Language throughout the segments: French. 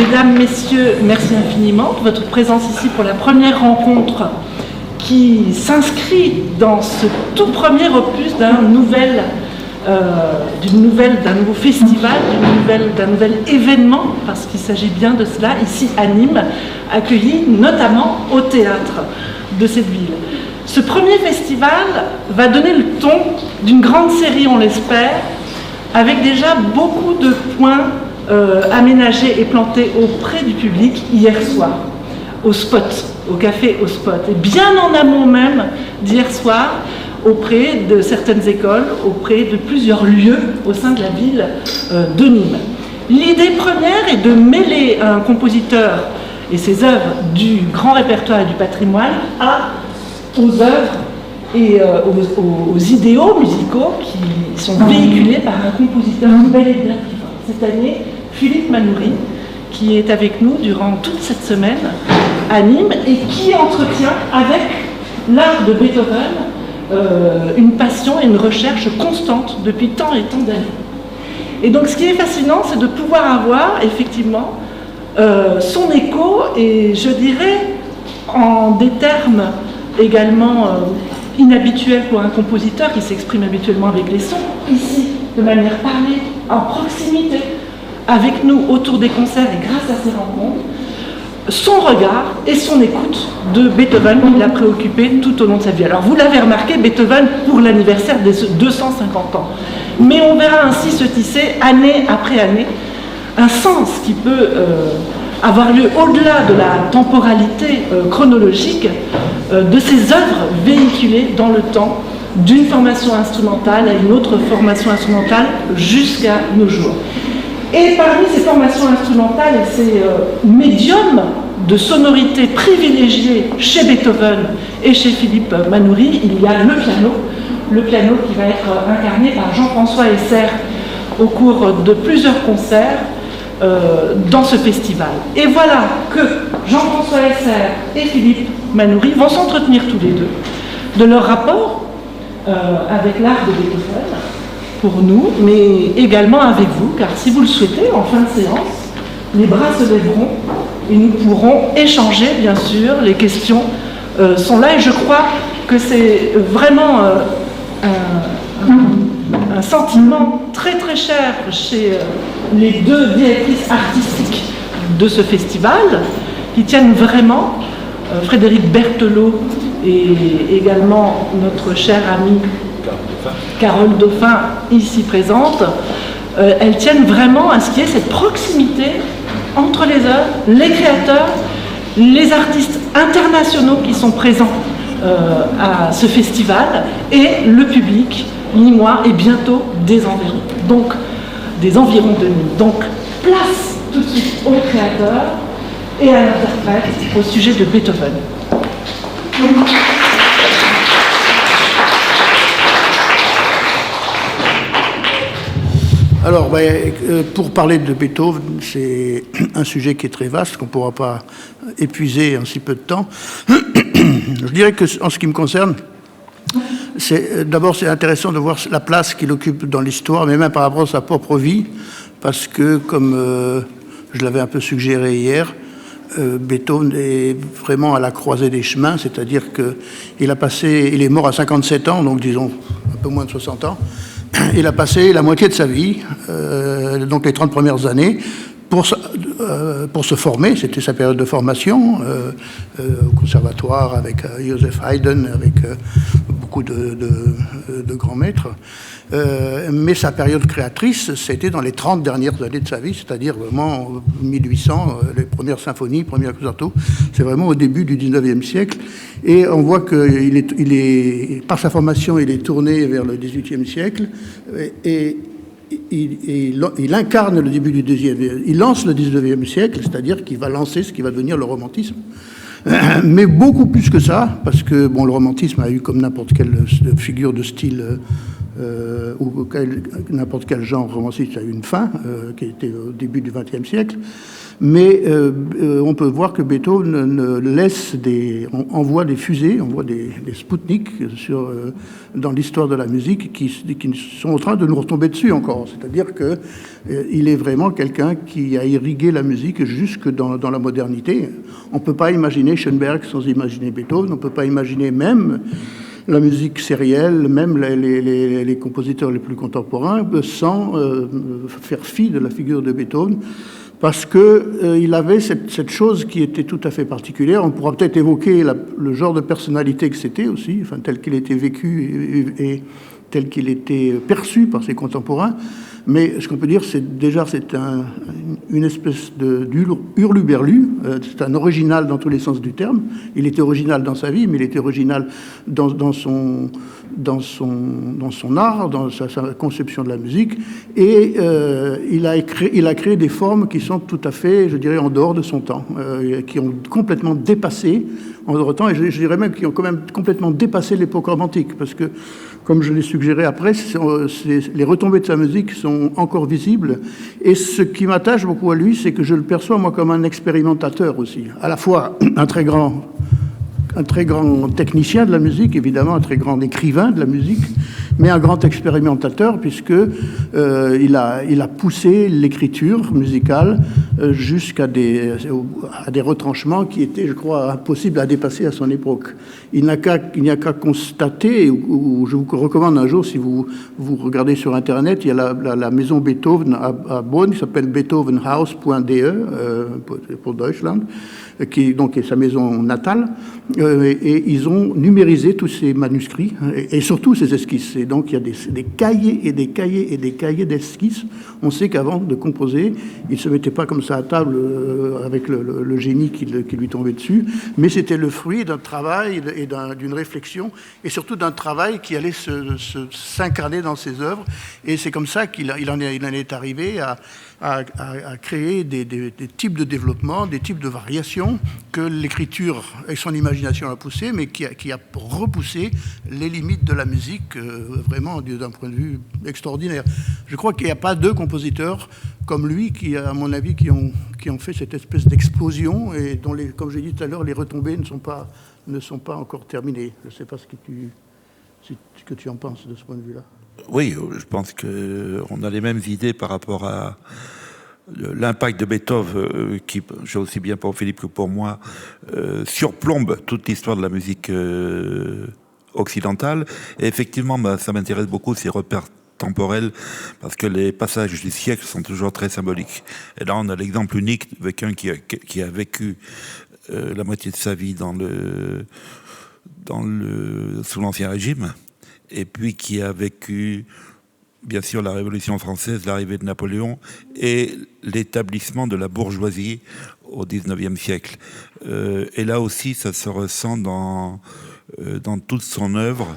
Mesdames, Messieurs, merci infiniment de votre présence ici pour la première rencontre qui s'inscrit dans ce tout premier opus d'un nouveau festival, d'un nouvel événement, parce qu'il s'agit bien de cela, ici à Nîmes, accueilli notamment au théâtre de cette ville. Ce premier festival va donner le ton d'une grande série, on l'espère, avec déjà beaucoup de points aménagés et plantés auprès du public hier soir, au Spot, au café au Spot, et bien en amont même d'hier soir, auprès de certaines écoles, auprès de plusieurs lieux au sein de la ville de Nîmes. L'idée première est de mêler un compositeur et ses œuvres du grand répertoire et du patrimoine aux œuvres et aux idéaux musicaux qui sont véhiculés par un compositeur bel et bien vivant. Cette année, Philippe Manoury, qui est avec nous durant toute cette semaine à Nîmes et qui entretient avec l'art de Beethoven une passion et une recherche constante depuis tant et tant d'années. Et donc ce qui est fascinant, c'est de pouvoir avoir effectivement son écho, et je dirais en des termes également inhabituels pour un compositeur qui s'exprime habituellement avec les sons, ici de manière parlée, en proximité, avec nous autour des concerts et grâce à ces rencontres, son regard et son écoute de Beethoven qui l'a préoccupé tout au long de sa vie. Alors vous l'avez remarqué, Beethoven pour l'anniversaire des 250 ans. Mais on verra ainsi se tisser année après année un sens qui peut avoir lieu au-delà de la temporalité chronologique de ces œuvres véhiculées dans le temps d'une formation instrumentale à une autre formation instrumentale jusqu'à nos jours. Et parmi ces formations instrumentales et ces médiums de sonorité privilégiés chez Beethoven et chez Philippe Manoury, il y a le piano qui va être incarné par Jean-François Esser au cours de plusieurs concerts dans ce festival. Et voilà que Jean-François Esser et Philippe Manoury vont s'entretenir tous les deux de leur rapport avec l'art de Beethoven, pour nous, mais également avec vous, car si vous le souhaitez, en fin de séance, les bras se lèveront et nous pourrons échanger, bien sûr, les questions sont là, et je crois que c'est vraiment un sentiment très très cher chez les deux directrices artistiques de ce festival, qui tiennent vraiment, Frédéric Berthelot et également notre chère amie Carole Dauphin, ici présente, elles tiennent vraiment à ce qu'il y ait cette proximité entre les œuvres, les créateurs, les artistes internationaux qui sont présents à ce festival et le public nîmois et bientôt des environs de Nîmes. Donc place tout de suite aux créateurs et à l'interprète au sujet de Beethoven. Alors, pour parler de Beethoven, c'est un sujet qui est très vaste, qu'on ne pourra pas épuiser en si peu de temps. Je dirais que, en ce qui me concerne, d'abord c'est intéressant de voir la place qu'il occupe dans l'histoire, mais même par rapport à sa propre vie, parce que, comme je l'avais un peu suggéré hier, Beethoven est vraiment à la croisée des chemins, c'est-à-dire qu'il est mort à 57 ans, donc disons un peu moins de 60 ans. Il a passé la moitié de sa vie, donc les 30 premières années, pour se former. C'était sa période de formation au conservatoire avec Joseph Haydn, avec beaucoup de grands maîtres. Mais sa période créatrice, c'était dans les 30 dernières années de sa vie, c'est-à-dire vraiment 1800, les premières symphonies, premiers concertos. C'est vraiment au début du 19e siècle. Et on voit que par sa formation, il est tourné vers le 18e siècle. Et il incarne le début du 19e. Il lance le 19e siècle, c'est-à-dire qu'il va lancer ce qui va devenir le romantisme. Mais beaucoup plus que ça, parce que le romantisme a eu, comme n'importe quelle figure de style ou n'importe quel genre romanciste, a eu une fin, qui était au début du XXe siècle. Mais on peut voir que Beethoven envoie des fusées, envoie des Spoutniks dans l'histoire de la musique qui sont en train de nous retomber dessus encore. C'est-à-dire qu'il est vraiment quelqu'un qui a irrigué la musique jusque dans la modernité. On ne peut pas imaginer Schoenberg sans imaginer Beethoven, on ne peut pas imaginer même la musique sérielle, même les compositeurs les plus contemporains, sans faire fi de la figure de Beethoven, parce qu'il avait cette chose qui était tout à fait particulière. On pourra peut-être évoquer le genre de personnalité que c'était aussi, enfin, tel qu'il était vécu et tel qu'il était perçu par ses contemporains. Mais ce qu'on peut dire, c'est une espèce de hurluberlu. C'est un original dans tous les sens du terme. Il était original dans sa vie, mais il était original dans son art, dans sa conception de la musique. Et il a créé des formes qui sont tout à fait, je dirais, en dehors de son temps, qui ont complètement dépassé, en dehors de temps, et je dirais même qui ont quand même complètement dépassé l'époque romantique, parce que, comme je l'ai suggéré après, les retombées de sa musique sont encore visibles. Et ce qui m'attache beaucoup à lui, c'est que je le perçois, moi, comme un expérimentateur aussi. À la fois un très grand technicien de la musique, évidemment, un très grand écrivain de la musique, mais un grand expérimentateur, puisque il a poussé l'écriture musicale jusqu'à des retranchements qui étaient, je crois, impossibles à dépasser à son époque. Il n'y a qu'à constater, ou je vous recommande un jour, si vous regardez sur Internet, il y a la maison Beethoven à Bonn, qui s'appelle beethovenhaus.de pour Deutschland, qui donc est sa maison natale, et ils ont numérisé tous ces manuscrits et surtout ces esquisses. Et donc il y a des cahiers et des cahiers et des cahiers d'esquisses. On sait qu'avant de composer, il ne se mettait pas comme ça à table avec le génie qui lui tombait dessus, mais c'était le fruit d'un travail et d'une réflexion, et surtout d'un travail qui allait s'incarner dans ses œuvres. Et c'est comme ça qu'il en est arrivé à créer des types de développement, des types de variations que l'écriture et son imagination a poussé, mais qui a repoussé les limites de la musique vraiment d'un point de vue extraordinaire. Je crois qu'il n'y a pas deux compositeurs comme lui qui, à mon avis, qui ont fait cette espèce d'explosion et dont, comme j'ai dit tout à l'heure, les retombées ne sont pas encore terminées. Je ne sais pas ce que tu en penses de ce point de vue-là. Oui, je pense qu'on a les mêmes idées par rapport à l'impact de Beethoven, qui, aussi bien pour Philippe que pour moi, surplombe toute l'histoire de la musique occidentale. Et effectivement, ça m'intéresse beaucoup, ces repères temporels, parce que les passages du siècle sont toujours très symboliques. Et là, on a l'exemple unique de quelqu'un qui a vécu la moitié de sa vie sous l'Ancien Régime, et puis qui a vécu, bien sûr, la Révolution française, l'arrivée de Napoléon et l'établissement de la bourgeoisie au XIXe siècle. Et là aussi, ça se ressent dans toute son œuvre.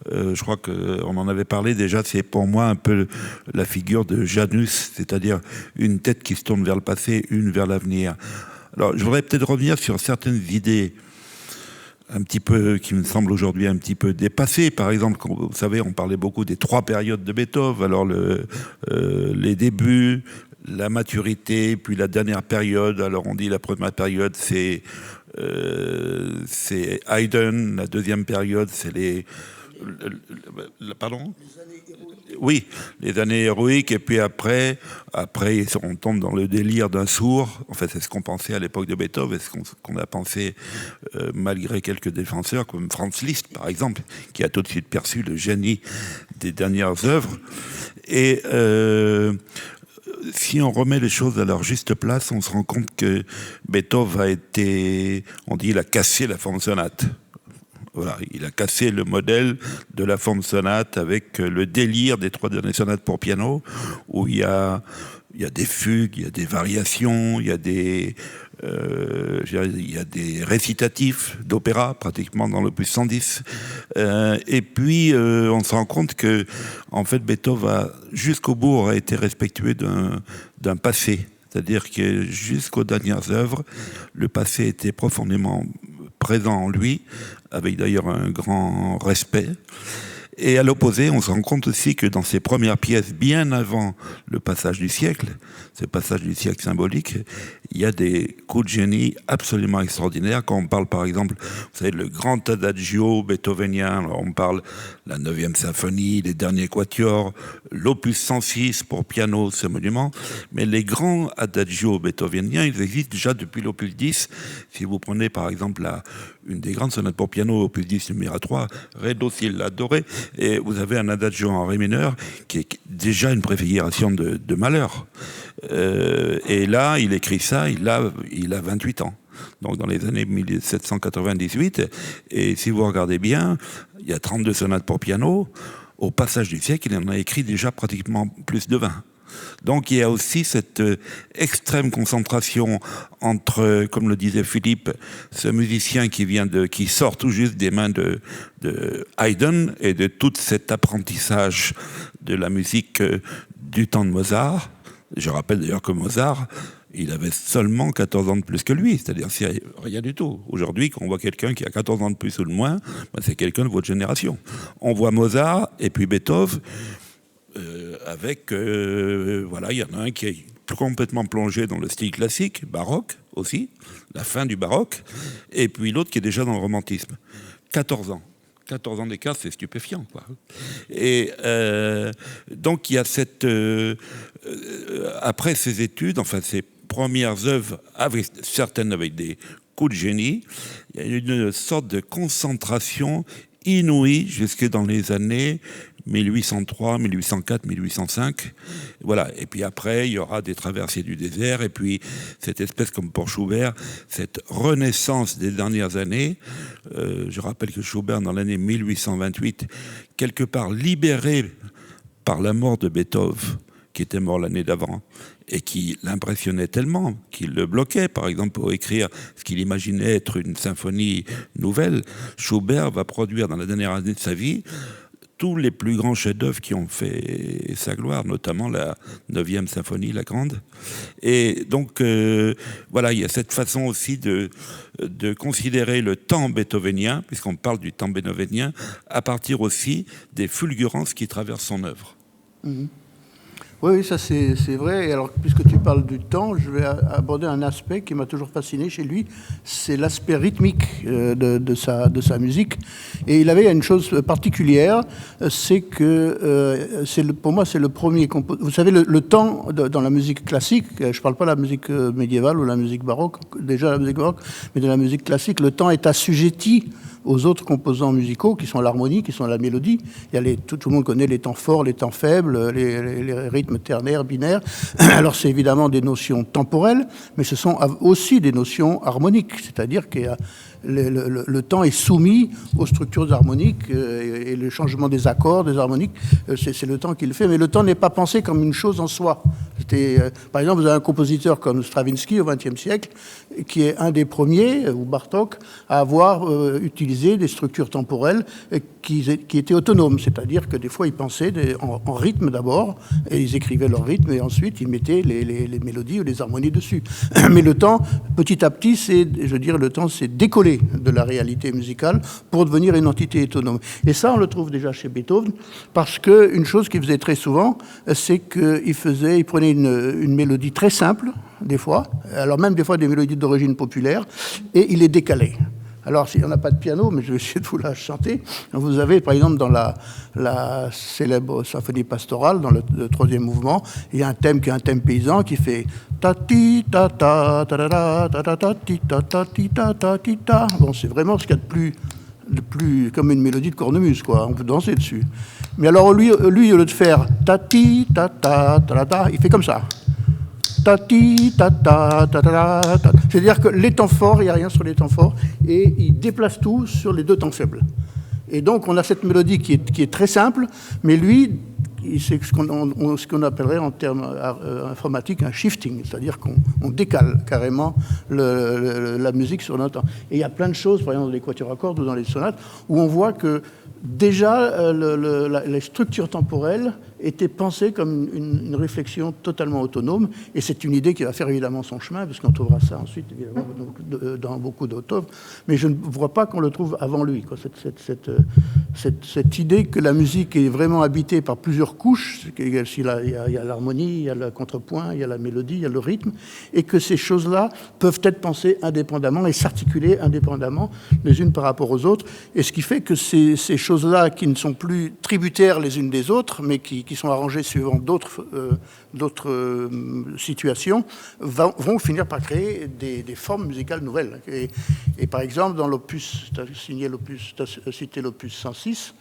Je crois qu'on en avait parlé déjà, c'est pour moi un peu la figure de Janus, c'est-à-dire une tête qui se tourne vers le passé, une vers l'avenir. Alors, je voudrais peut-être revenir sur certaines idées un petit peu, qui me semble aujourd'hui un petit peu dépassé. Par exemple, vous savez, on parlait beaucoup des 3 périodes de Beethoven. Alors, les débuts, la maturité, puis la dernière période. Alors, on dit la première période, c'est Haydn. La deuxième période, c'est pardon ? Oui, les années héroïques, et puis après, on tombe dans le délire d'un sourd. En fait, c'est ce qu'on pensait à l'époque de Beethoven, c'est ce qu'on a pensé malgré quelques défenseurs, comme Franz Liszt, par exemple, qui a tout de suite perçu le génie des dernières œuvres. Et si on remet les choses à leur juste place, on se rend compte que Beethoven il a cassé la forme sonate. Voilà, il a cassé le modèle de la forme sonate avec le délire des 3 dernières sonates pour piano, où il y a des fugues, il y a des variations, il y a des récitatifs d'opéra, pratiquement dans l'opus 110. Et puis, on se rend compte que, en fait, Beethoven, jusqu'au bout, aurait été respectueux d'un passé. C'est-à-dire que jusqu'aux dernières œuvres, le passé était profondément présent en lui, avec d'ailleurs un grand respect. Et à l'opposé, on se rend compte aussi que dans ses premières pièces, bien avant le passage du siècle, ce passage du siècle symbolique, il y a des coups de génie absolument extraordinaires. Quand on parle, par exemple, vous savez, le grand adagio beethovenien, alors on parle la 9e symphonie, les derniers quatuors, l'opus 106 pour piano, ce monument, mais les grands adagios beethoveniens, ils existent déjà depuis l'opus 10. Si vous prenez, par exemple, une des grandes sonates pour piano, opus 10 numéro 3, Ré, Do, Si, La, Do, Ré, et vous avez un adagio en Ré mineur qui est déjà une préfiguration de malheur. Et là, il écrit ça, il a 28 ans. Donc dans les années 1798, et si vous regardez bien, il y a 32 sonates pour piano. Au passage du siècle, il en a écrit déjà pratiquement plus de 20. Donc il y a aussi cette extrême concentration entre, comme le disait Philippe, ce musicien qui sort tout juste des mains de Haydn et de tout cet apprentissage de la musique du temps de Mozart. Je rappelle d'ailleurs que Mozart, il avait seulement 14 ans de plus que lui, c'est-à-dire c'est rien du tout. Aujourd'hui, quand on voit quelqu'un qui a 14 ans de plus ou de moins, c'est quelqu'un de votre génération. On voit Mozart et puis Beethoven, voilà, il y en a un qui est complètement plongé dans le style classique, baroque aussi, la fin du baroque, et puis l'autre qui est déjà dans le romantisme. 14 ans. 14 ans d'écart, c'est stupéfiant, quoi. Et donc il y a après ces études, enfin ces premières œuvres, certaines avec des coups de génie, il y a une sorte de concentration inouïe jusque dans les années 1803, 1804, 1805. Voilà. Et puis après, il y aura des traversées du désert, et puis cette espèce, comme pour Schubert, cette renaissance des dernières années. Je rappelle que Schubert, dans l'année 1828, quelque part libéré par la mort de Beethoven, qui était mort l'année d'avant, et qui l'impressionnait tellement qu'il le bloquait, par exemple, pour écrire ce qu'il imaginait être une symphonie nouvelle. Schubert va produire dans la dernière année de sa vie tous les plus grands chefs-d'œuvre qui ont fait sa gloire, notamment la 9e symphonie, la grande. Et donc, voilà, il y a cette façon aussi de considérer le temps beethovenien, puisqu'on parle du temps beethovenien, à partir aussi des fulgurances qui traversent son œuvre. Mmh. Oui, ça c'est vrai. Et alors, puisque tu parles du temps, je vais aborder un aspect qui m'a toujours fasciné chez lui, c'est l'aspect rythmique de sa musique. Et il avait une chose particulière, c'est que, pour moi, c'est le premier compositeur. Vous savez, le temps dans la musique classique, je ne parle pas de la musique médiévale ou la musique baroque, déjà la musique baroque, mais de la musique classique, le temps est assujetti aux autres composants musicaux qui sont l'harmonie, qui sont la mélodie. Il y a tout le monde connaît les temps forts, les temps faibles, les rythmes ternaires, binaires. Alors c'est évidemment des notions temporelles, mais ce sont aussi des notions harmoniques, c'est-à-dire que le temps est soumis aux structures harmoniques et le changement des accords, des harmoniques, c'est le temps qui le fait, mais le temps n'est pas pensé comme une chose en soi. Par exemple, vous avez un compositeur comme Stravinsky au XXe siècle, qui est un des premiers, ou Bartók, à avoir utilisé des structures temporelles qui étaient autonomes, c'est-à-dire que des fois ils pensaient en rythme d'abord, et ils écrivaient leur rythme, et ensuite ils mettaient les mélodies ou les harmonies dessus. Mais le temps, petit à petit, le temps s'est décollé de la réalité musicale pour devenir une entité autonome. Et ça, on le trouve déjà chez Beethoven, parce qu'une chose qu'il faisait très souvent, c'est qu'il prenait une mélodie très simple, des fois, alors même des fois des mélodies d'origine populaire, et il les décalait. Alors, s'il n'y en a pas de piano, mais je vais essayer de vous la chanter. Vous avez, par exemple, dans la célèbre symphonie pastorale, dans le 3e mouvement, il y a un thème qui est un thème paysan qui fait ta-ti, ta-ta, ta-ta-ta, ta-ta-ta, ta-ta-ta, ta-ta-ta. Bon, c'est vraiment ce qu'il y a de plus comme une mélodie de cornemuse, quoi. On peut danser dessus. Mais alors, lui, au lieu de faire ta-ti, ta-ta, ta-ta-ta, il fait comme ça. C'est-à-dire que les temps forts, il n'y a rien sur les temps forts, et il déplace tout sur les deux temps faibles. Et donc, on a cette mélodie qui est très simple, mais lui, c'est ce qu'on appellerait en termes informatiques un shifting, c'est-à-dire qu'on décale carrément la musique sur notre temps. Et il y a plein de choses, par exemple dans les quatuors à cordes ou dans les sonates, où on voit que déjà les structures temporelles étaient pensées comme une réflexion totalement autonome, et c'est une idée qui va faire évidemment son chemin, parce qu'on trouvera ça ensuite évidemment dans beaucoup d'autres œuvres, mais je ne vois pas qu'on le trouve avant lui, quoi, cette idée que la musique est vraiment habitée par plusieurs couches. Il y a l'harmonie, il y a le contrepoint, il y a la mélodie, il y a le rythme, et que ces choses-là peuvent être pensées indépendamment et s'articuler indépendamment les unes par rapport aux autres. Et ce qui fait que ces choses-là, qui ne sont plus tributaires les unes des autres, mais qui sont arrangées suivant d'autres situations, vont finir par créer des formes musicales nouvelles. Et par exemple, dans l'opus, tu as cité l'opus 106,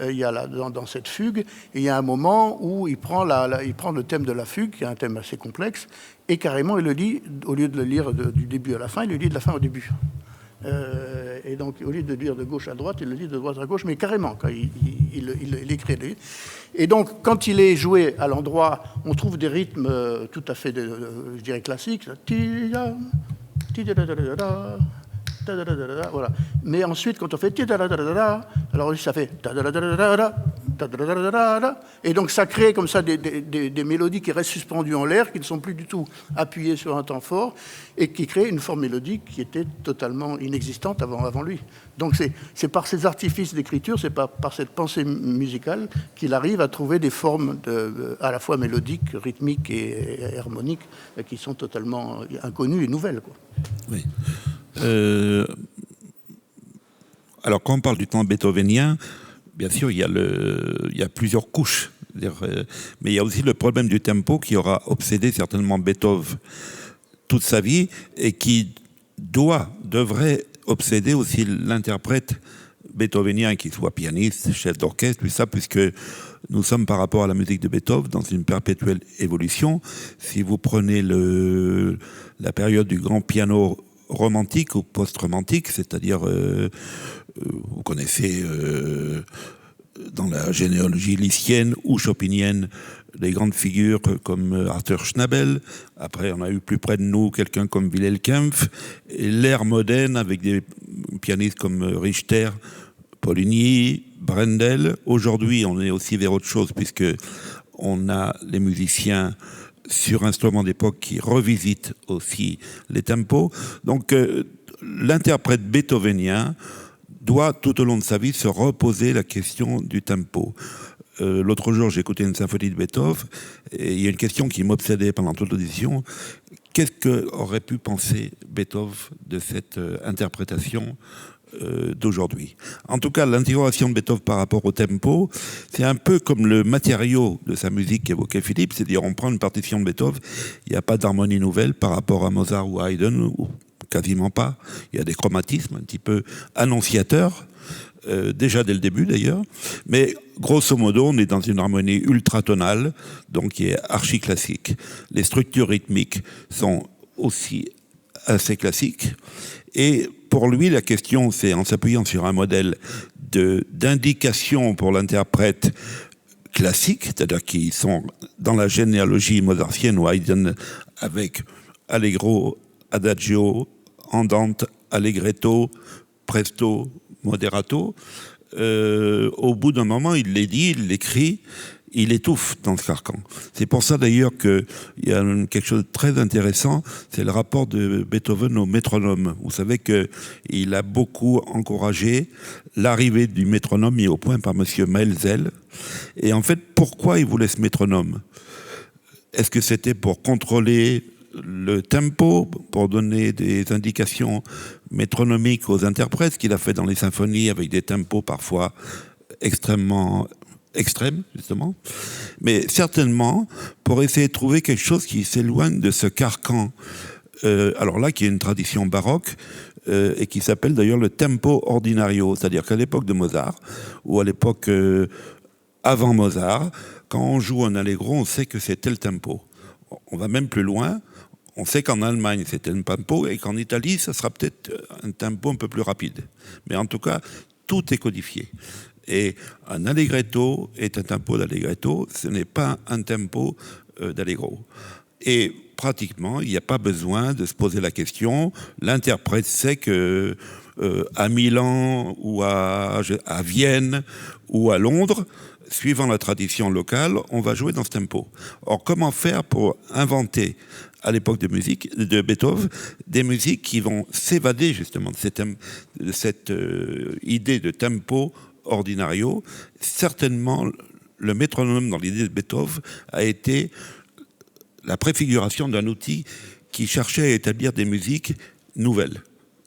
il y a dans cette fugue, et il y a un moment où il prend le thème de la fugue, qui est un thème assez complexe, et carrément il le lit, au lieu de le lire du début à la fin, il le lit de la fin au début. Et donc, au lieu de lire de gauche à droite, il le lit de droite à gauche, mais carrément, quand il écrit. Et donc, quand il est joué à l'endroit, on trouve des rythmes tout à fait, je dirais, classiques. Voilà. Mais ensuite, quand on fait alors ça fait et donc ça crée comme ça des mélodies qui restent suspendues en l'air, qui ne sont plus du tout appuyées sur un temps fort, et qui créent une forme mélodique qui était totalement inexistante avant lui. Donc c'est par ces artifices d'écriture, c'est par cette pensée musicale qu'il arrive à trouver des formes à la fois mélodiques, rythmiques et harmoniques qui sont totalement inconnues et nouvelles, quoi. Oui. Alors, quand on parle du temps beethovénien, bien sûr, il y a plusieurs couches. Mais il y a aussi le problème du tempo qui aura obsédé certainement Beethoven toute sa vie et qui devrait obséder aussi l'interprète beethovénien, qu'il soit pianiste, chef d'orchestre, tout ça, puisque nous sommes par rapport à la musique de Beethoven dans une perpétuelle évolution. Si vous prenez la période du grand piano romantique ou post-romantique, c'est-à-dire, vous connaissez dans la généalogie lycienne ou chopinienne des grandes figures comme Arthur Schnabel. Après, on a eu plus près de nous quelqu'un comme Wilhelm Kempff. Et l'ère moderne avec des pianistes comme Richter, Poligny, Brendel. Aujourd'hui, on est aussi vers autre chose puisque on a les musiciens sur instruments d'époque qui revisitent aussi les tempos. Donc, l'interprète beethovénien doit, tout au long de sa vie, se reposer la question du tempo. L'autre jour, j'ai écouté une symphonie de Beethoven, et il y a une question qui m'obsédait pendant toute l'audition. Qu'est-ce qu'aurait pu penser Beethoven de cette interprétation d'aujourd'hui? En tout cas, l'intégration de Beethoven par rapport au tempo, c'est un peu comme le matériau de sa musique qu'évoquait Philippe, c'est-à-dire on prend une partition de Beethoven, il n'y a pas d'harmonie nouvelle par rapport à Mozart ou à Haydn, ou quasiment pas. Il y a des chromatismes un petit peu annonciateurs, déjà dès le début d'ailleurs, mais grosso modo, on est dans une harmonie ultratonale, donc qui est archi-classique. Les structures rythmiques sont aussi assez classiques, et pour lui, la question, c'est en s'appuyant sur un modèle d'indication pour l'interprète classique, c'est-à-dire qui sont dans la généalogie mozartienne ou Haydn avec allegro, adagio, andante, allegretto, presto, moderato. Au bout d'un moment, il les dit, il l'écrit, il étouffe dans ce carcan. C'est pour ça d'ailleurs qu'il y a quelque chose de très intéressant, c'est le rapport de Beethoven au métronome. Vous savez qu'il a beaucoup encouragé l'arrivée du métronome mis au point par monsieur Maelzel. Et en fait, pourquoi il voulait ce métronome? Est-ce que c'était pour contrôler le tempo, pour donner des indications métronomiques aux interprètes, ce qu'il a fait dans les symphonies avec des tempos parfois extrêmes, justement, mais certainement pour essayer de trouver quelque chose qui s'éloigne de ce carcan, alors là, qui est une tradition baroque, et qui s'appelle d'ailleurs le tempo ordinario, c'est-à-dire qu'à l'époque de Mozart, ou à l'époque avant Mozart, quand on joue un allegro, on sait que c'est tel tempo. On va même plus loin, on sait qu'en Allemagne, c'est tel tempo, et qu'en Italie, ça sera peut-être un tempo un peu plus rapide. Mais en tout cas, tout est codifié. Et un allegretto est un tempo d'allegretto, ce n'est pas un tempo d'allegro. Et pratiquement, il n'y a pas besoin de se poser la question. L'interprète sait que à Milan ou à Vienne ou à Londres, suivant la tradition locale, on va jouer dans ce tempo. Or, comment faire pour inventer, à l'époque de Beethoven, des musiques qui vont s'évader justement de cette idée de tempo ordinario. Certainement, le métronome dans l'idée de Beethoven a été la préfiguration d'un outil qui cherchait à établir des musiques nouvelles.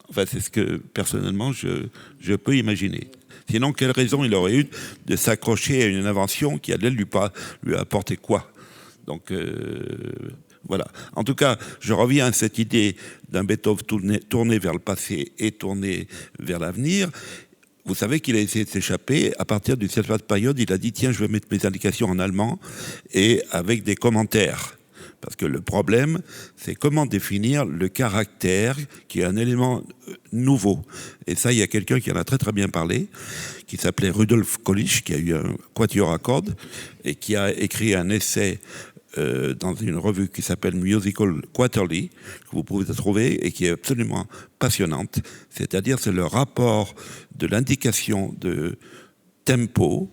Enfin, c'est ce que, personnellement, je peux imaginer. Sinon, quelle raison il aurait eu de s'accrocher à une invention qui allait lui apporter quoi? Donc, voilà. En tout cas, je reviens à cette idée d'un Beethoven tourné vers le passé et tourné vers l'avenir. Vous savez qu'il a essayé de s'échapper. À partir d'une certaine période, il a dit « Tiens, je vais mettre mes indications en allemand et avec des commentaires ». Parce que le problème, c'est comment définir le caractère, qui est un élément nouveau. Et ça, il y a quelqu'un qui en a très très bien parlé, qui s'appelait Rudolf Kolisch, qui a eu un quatuor à cordes, et qui a écrit un essai dans une revue qui s'appelle Musical Quarterly, que vous pouvez trouver, et qui est absolument passionnante. C'est-à-dire, c'est le rapport de l'indication de tempo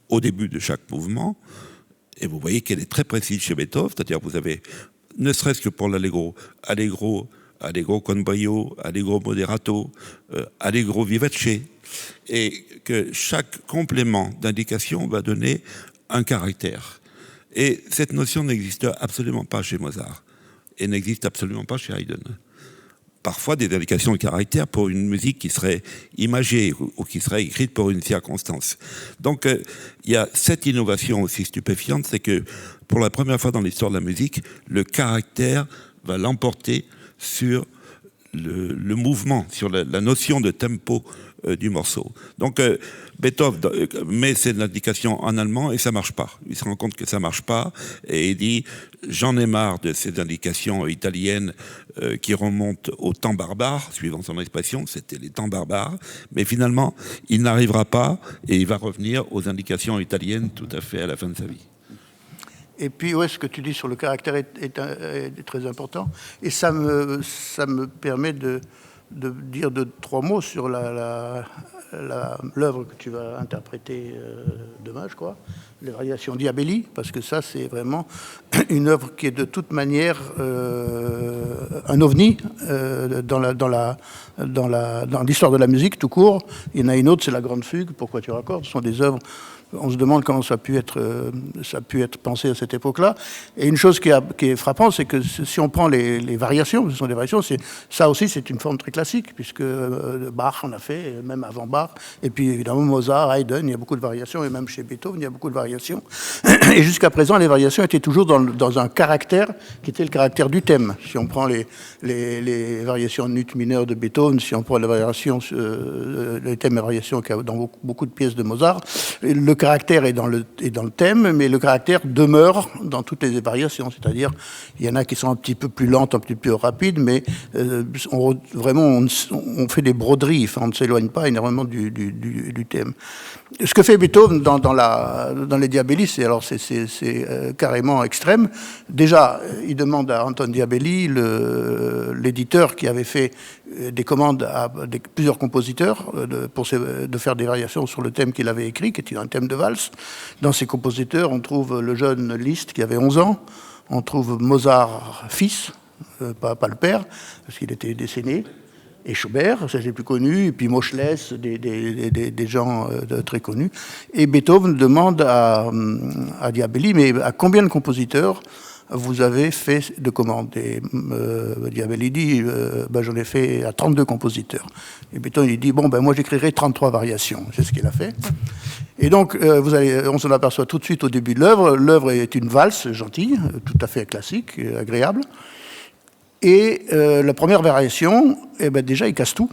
au début de chaque mouvement. Et vous voyez qu'elle est très précise chez Beethoven, c'est-à-dire vous avez, ne serait-ce que pour l'allegro, allegro con brio, allegro moderato, allegro vivace, et que chaque complément d'indication va donner un caractère. Et cette notion n'existe absolument pas chez Mozart, et n'existe absolument pas chez Haydn. Parfois des indications de caractère pour une musique qui serait imagée ou qui serait écrite pour une circonstance. Donc il y a cette innovation aussi stupéfiante, c'est que pour la première fois dans l'histoire de la musique, le caractère va l'emporter sur le mouvement, sur la notion de tempo du morceau. Donc Beethoven met ses indications en allemand et ça marche pas. Il se rend compte que ça marche pas et il dit j'en ai marre de ces indications italiennes qui remontent au temps barbare, suivant son expression, c'était les temps barbares, mais finalement il n'arrivera pas et il va revenir aux indications italiennes tout à fait à la fin de sa vie. Et puis, ouais, ce que tu dis sur le caractère est très important. Et ça me permet de dire 2-3 mots sur l'œuvre que tu vas interpréter demain, je crois, les variations Diabelli, parce que ça, c'est vraiment une œuvre qui est de toute manière un ovni dans l'histoire de la musique tout court. Il y en a une autre, c'est la Grande Fugue, pour quatuor à cordes. Ce sont des œuvres. On se demande comment ça a pu être pensé à cette époque-là. Et une chose qui est frappante, c'est que si on prend les variations, ce sont des variations, ça aussi c'est une forme très classique, puisque Bach en a fait, même avant Bach. Et puis évidemment Mozart, Haydn, il y a beaucoup de variations, et même chez Beethoven, il y a beaucoup de variations. Et jusqu'à présent, les variations étaient toujours dans un caractère qui était le caractère du thème. Si on prend les variations en ut mineur de Beethoven, si on prend les variations, les thèmes et variations qu'il y a dans beaucoup de pièces de Mozart, le caractère est dans le thème, mais le caractère demeure dans toutes les variations. C'est-à-dire, il y en a qui sont un petit peu plus lentes, un petit peu plus rapides, mais on fait des broderies, enfin, on ne s'éloigne pas énormément du thème. Ce que fait Beethoven dans les Diabelli, c'est carrément extrême. Déjà, il demande à Anton Diabelli, l'éditeur qui avait fait des commandes à plusieurs compositeurs de faire des variations sur le thème qu'il avait écrit, qui était un thème de valse. Dans ces compositeurs, on trouve le jeune Liszt qui avait 11 ans, on trouve Mozart fils, pas le père, parce qu'il était décédé, et Schubert, ça c'est plus connu, et puis Moscheles, des gens très connus. Et Beethoven demande à Diabelli, mais à combien de compositeurs vous avez fait de commandes? Et Diabelli dit, j'en ai fait à 32 compositeurs. Et Beethoven il dit, moi j'écrirai 33 variations. C'est ce qu'il a fait. Et donc, on s'en aperçoit tout de suite au début de l'œuvre. L'œuvre est une valse gentille, tout à fait classique, agréable. Et la première variation, déjà, il casse tout,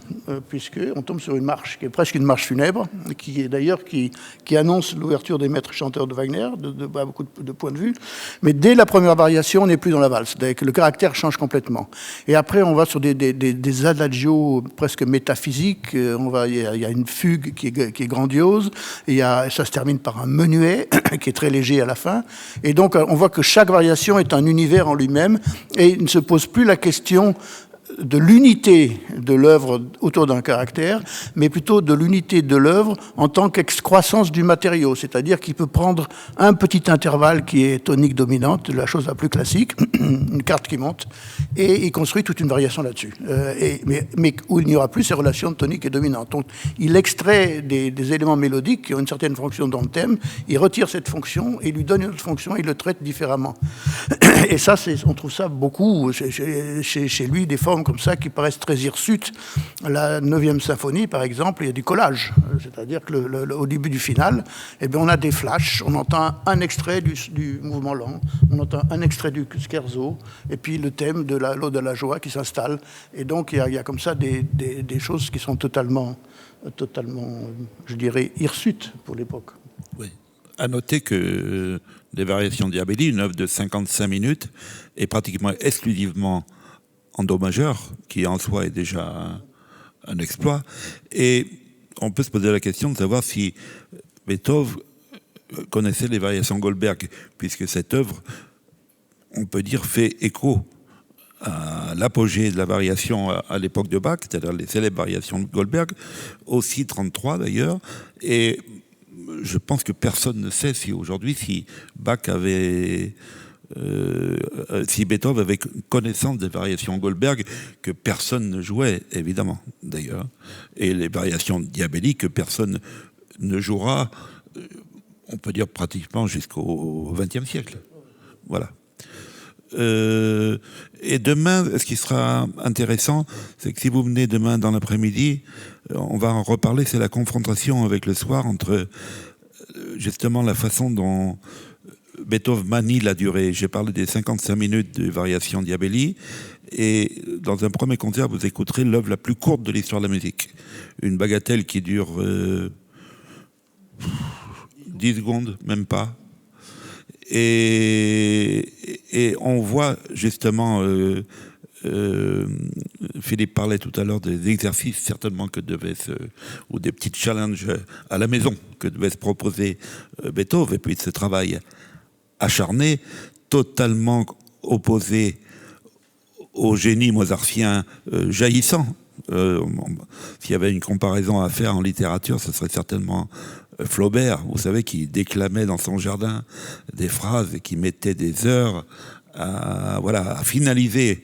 puisqu'on tombe sur une marche qui est presque une marche funèbre, qui est d'ailleurs qui annonce l'ouverture des maîtres chanteurs de Wagner, à beaucoup de points de vue. Mais dès la première variation, on n'est plus dans la valse. Le caractère change complètement. Et après, on va sur des adagios presque métaphysiques. Il y a une fugue qui est grandiose. Ça se termine par un menuet qui est très léger à la fin. Et donc, on voit que chaque variation est un univers en lui-même et il ne se pose plus la question de l'unité de l'œuvre autour d'un caractère, mais plutôt de l'unité de l'œuvre en tant qu'excroissance du matériau, c'est-à-dire qu'il peut prendre un petit intervalle qui est tonique dominante, la chose la plus classique, une carte qui monte, et il construit toute une variation là-dessus, mais où il n'y aura plus ces relations de tonique et dominante. Donc il extrait des éléments mélodiques qui ont une certaine fonction dans le thème, il retire cette fonction et lui donne une autre fonction, il le traite différemment. Et ça, on trouve ça beaucoup chez lui, des formes comme ça qui paraissent très hirsutes. La 9e symphonie, par exemple, il y a du collage. C'est-à-dire qu'au début du final, eh bien, on a des flashs, on entend un extrait du mouvement lent, on entend un extrait du scherzo, et puis le thème de l'Ode à la joie qui s'installe. Et donc, il y a comme ça des choses qui sont totalement, je dirais, hirsutes pour l'époque. Oui. À noter que les variations Diabelli, une œuvre de 55 minutes, est pratiquement exclusivement en do majeur, qui en soi est déjà un exploit. Et on peut se poser la question de savoir si Beethoven connaissait les variations Goldberg, puisque cette œuvre, on peut dire, fait écho à l'apogée de la variation à l'époque de Bach, c'est-à-dire les célèbres variations de Goldberg, aussi 33 d'ailleurs, et je pense que personne ne sait si aujourd'hui, si Bach avait... si Beethoven avait connaissance des variations Goldberg que personne ne jouait, évidemment, d'ailleurs, et les variations Diabelli que personne ne jouera, on peut dire pratiquement jusqu'au XXe siècle. Voilà. Et demain, ce qui sera intéressant, c'est que si vous venez demain dans l'après-midi, on va en reparler, c'est la confrontation avec le soir entre justement la façon dont Beethoven manie la durée. J'ai parlé des 55 minutes de variation Diabelli, et dans un premier concert, vous écouterez l'œuvre la plus courte de l'histoire de la musique. Une bagatelle qui dure 10 secondes, même pas. Et on voit justement, Philippe parlait tout à l'heure des exercices certainement que devait ou des petits challenges à la maison que devait se proposer Beethoven, et puis de ce travail acharné, totalement opposé au génie mozartien jaillissant. S'il y avait une comparaison à faire en littérature, ce serait certainement Flaubert, vous savez, qui déclamait dans son jardin des phrases et qui mettait des heures à finaliser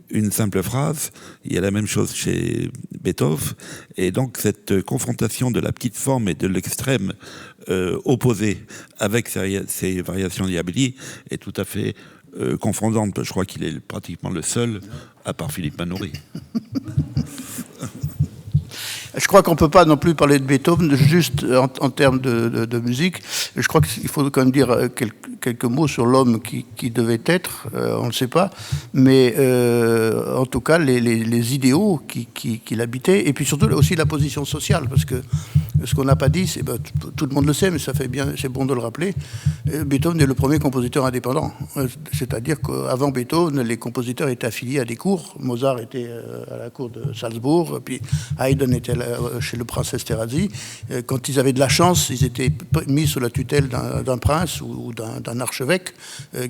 une simple phrase. Il y a la même chose chez Beethoven. Et donc cette confrontation de la petite forme et de l'extrême opposé avec ces variations Diabelli est tout à fait confondante. Je crois qu'il est pratiquement le seul, à part Philippe Manoury. Je crois qu'on ne peut pas non plus parler de Beethoven juste en termes de musique. Je crois qu'il faut quand même dire quelques mots sur l'homme qui devait être, on ne le sait pas, mais en tout cas les idéaux qui l'habitaient, et puis surtout aussi la position sociale, parce que ce qu'on n'a pas dit, c'est, tout le monde le sait, mais ça fait bien, c'est bon de le rappeler, Beethoven est le premier compositeur indépendant. C'est-à-dire qu'avant Beethoven, les compositeurs étaient affiliés à des cours. Mozart était à la cour de Salzbourg, puis Haydn était chez le prince Esterhazy. Quand ils avaient de la chance, ils étaient mis sous la tutelle d'un prince ou d'un archevêque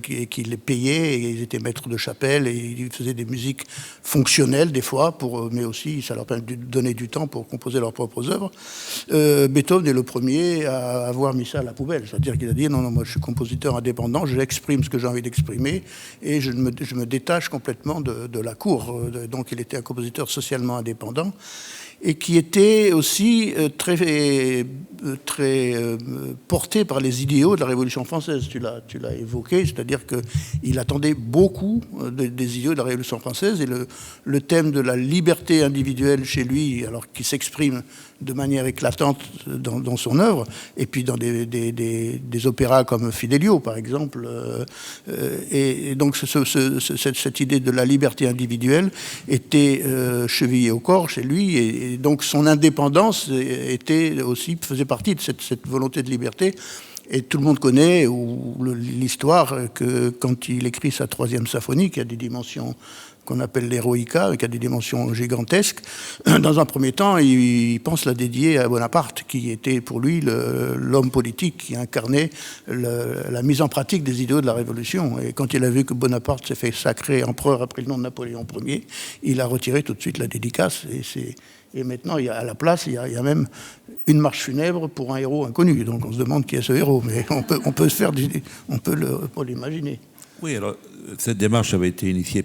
qui les payait, et ils étaient maîtres de chapelle, et ils faisaient des musiques fonctionnelles des fois, mais aussi ça leur permet de donner du temps pour composer leurs propres œuvres. Beethoven est le premier à avoir mis ça à la poubelle, c'est-à-dire qu'il a dit non, moi je suis compositeur indépendant, j'exprime ce que j'ai envie d'exprimer, et je me détache complètement de la cour. Donc il était un compositeur socialement indépendant, et qui était aussi très porté par les idéaux de la Révolution française. Tu l'as évoqué, c'est-à-dire qu'il attendait beaucoup des idéaux de la Révolution française, et le thème de la liberté individuelle chez lui, alors qu'il s'exprime de manière éclatante dans son œuvre, et puis dans des opéras comme Fidelio, par exemple. Et donc cette idée de la liberté individuelle était chevillée au corps chez lui, et donc son indépendance faisait partie de cette volonté de liberté. Et tout le monde connaît l'histoire que quand il écrit sa 3e symphonie, qui a des dimensions qu'on appelle l'Héroïca, qui a des dimensions gigantesques. Dans un premier temps, il pense la dédier à Bonaparte, qui était pour lui l'homme politique qui incarnait la mise en pratique des idéaux de la Révolution. Et quand il a vu que Bonaparte s'est fait sacrer empereur après le nom de Napoléon Ier, il a retiré tout de suite la dédicace. Et maintenant, à la place, il y a même une marche funèbre pour un héros inconnu. Donc on se demande qui est ce héros, mais on peut l'imaginer. Oui, alors cette démarche avait été initiée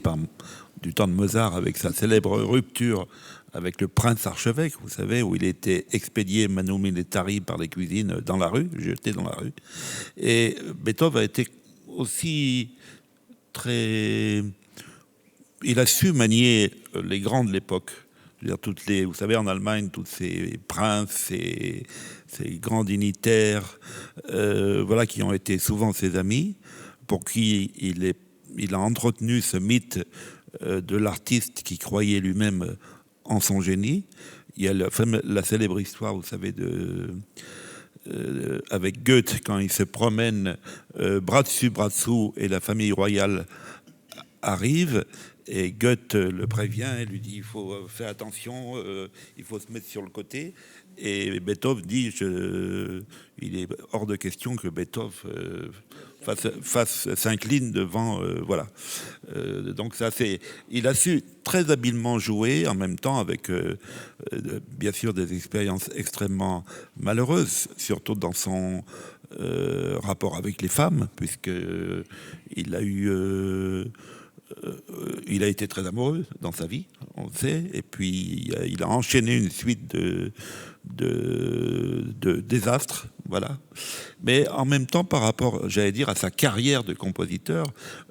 du temps de Mozart avec sa célèbre rupture avec le prince archevêque, vous savez, où il était expédié manu militari par les cuisines dans la rue, jeté dans la rue. Et Beethoven a été aussi très... Il a su manier les grands de l'époque. Vous savez, en Allemagne, tous ces princes, ces grands dignitaires, voilà, qui ont été souvent ses amis, pour qui il a entretenu ce mythe de l'artiste qui croyait lui-même en son génie. Il y a la célèbre histoire, vous savez, avec Goethe, quand il se promène bras dessus, bras dessous, et la famille royale arrive. Et Goethe le prévient et lui dit il faut faire attention, il faut se mettre sur le côté. Et Beethoven dit il est hors de question que Beethoven s'incline devant. Voilà. Donc ça, il a su très habilement jouer en même temps avec bien sûr des expériences extrêmement malheureuses, surtout dans son rapport avec les femmes, puisque il a été très amoureux dans sa vie, on le sait, et puis il a enchaîné une suite de désastres, voilà. Mais en même temps, par rapport, j'allais dire, à sa carrière de compositeur,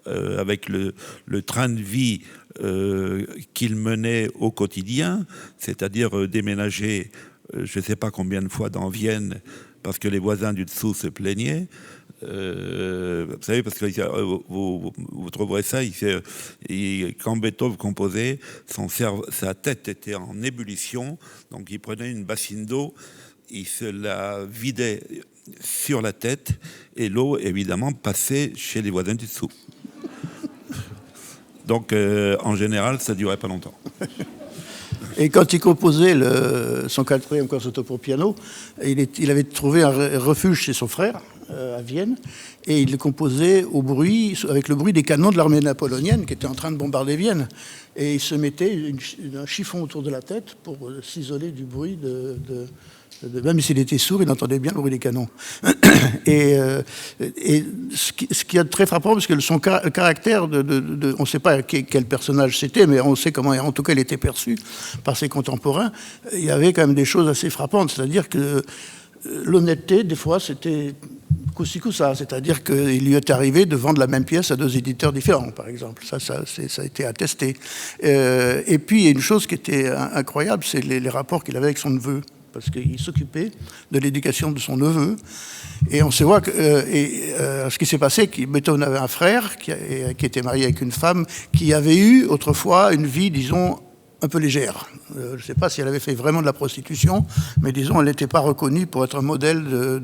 avec le train de vie qu'il menait au quotidien, c'est-à-dire déménager, je ne sais pas combien de fois dans Vienne, parce que les voisins du dessous se plaignaient. Vous savez, parce que vous trouverez ça, quand Beethoven composait, sa tête était en ébullition, donc il prenait une bassine d'eau, il se la vidait sur la tête, et l'eau, évidemment, passait chez les voisins du dessous. Donc, en général, ça ne durait pas longtemps. Et quand il composait son 4e concerto pour piano, il avait trouvé un refuge chez son frère, à Vienne, et il le composait avec le bruit des canons de l'armée napoléonienne qui était en train de bombarder Vienne. Et il se mettait un chiffon autour de la tête pour s'isoler du bruit même s'il était sourd, il entendait bien le bruit des canons. Et ce qui est très frappant, parce que son caractère, on ne sait pas quel personnage c'était, mais on sait comment, en tout cas, il était perçu par ses contemporains. Il y avait quand même des choses assez frappantes, c'est-à-dire que l'honnêteté, des fois, c'était coup-ci-coup-ça, c'est-à-dire qu'il lui est arrivé de vendre la même pièce à 2 éditeurs différents, par exemple. Ça a été attesté. Et puis, il y a une chose qui était incroyable, c'est les rapports qu'il avait avec son neveu, parce qu'il s'occupait de l'éducation de son neveu. Et on se voit que ce qui s'est passé, Beethoven avait un frère qui était marié avec une femme qui avait eu autrefois une vie, disons, un peu légère. Je ne sais pas si elle avait fait vraiment de la prostitution, mais disons, elle n'était pas reconnue pour être un modèle de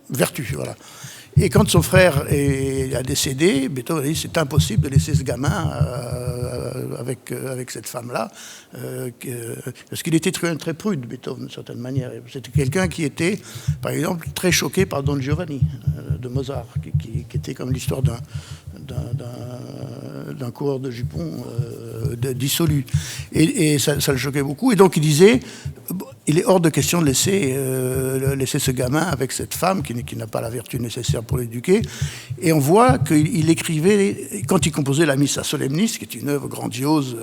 vertu. Voilà. Et quand son frère a décédé, Beethoven a dit c'est impossible de laisser ce gamin avec cette femme-là, parce qu'il était très prude, Beethoven, d'une certaine manière. C'était quelqu'un qui était, par exemple, très choqué par Don Giovanni de Mozart, qui était comme l'histoire d'un coureur de jupons dissolu. Et ça le choquait beaucoup. Et donc il disait, il est hors de question de laisser ce gamin avec cette femme qui n'a pas la vertu nécessaire pour l'éduquer. Et on voit qu'il écrivait, quand il composait la Missa Solemnis, qui est une œuvre grandiose,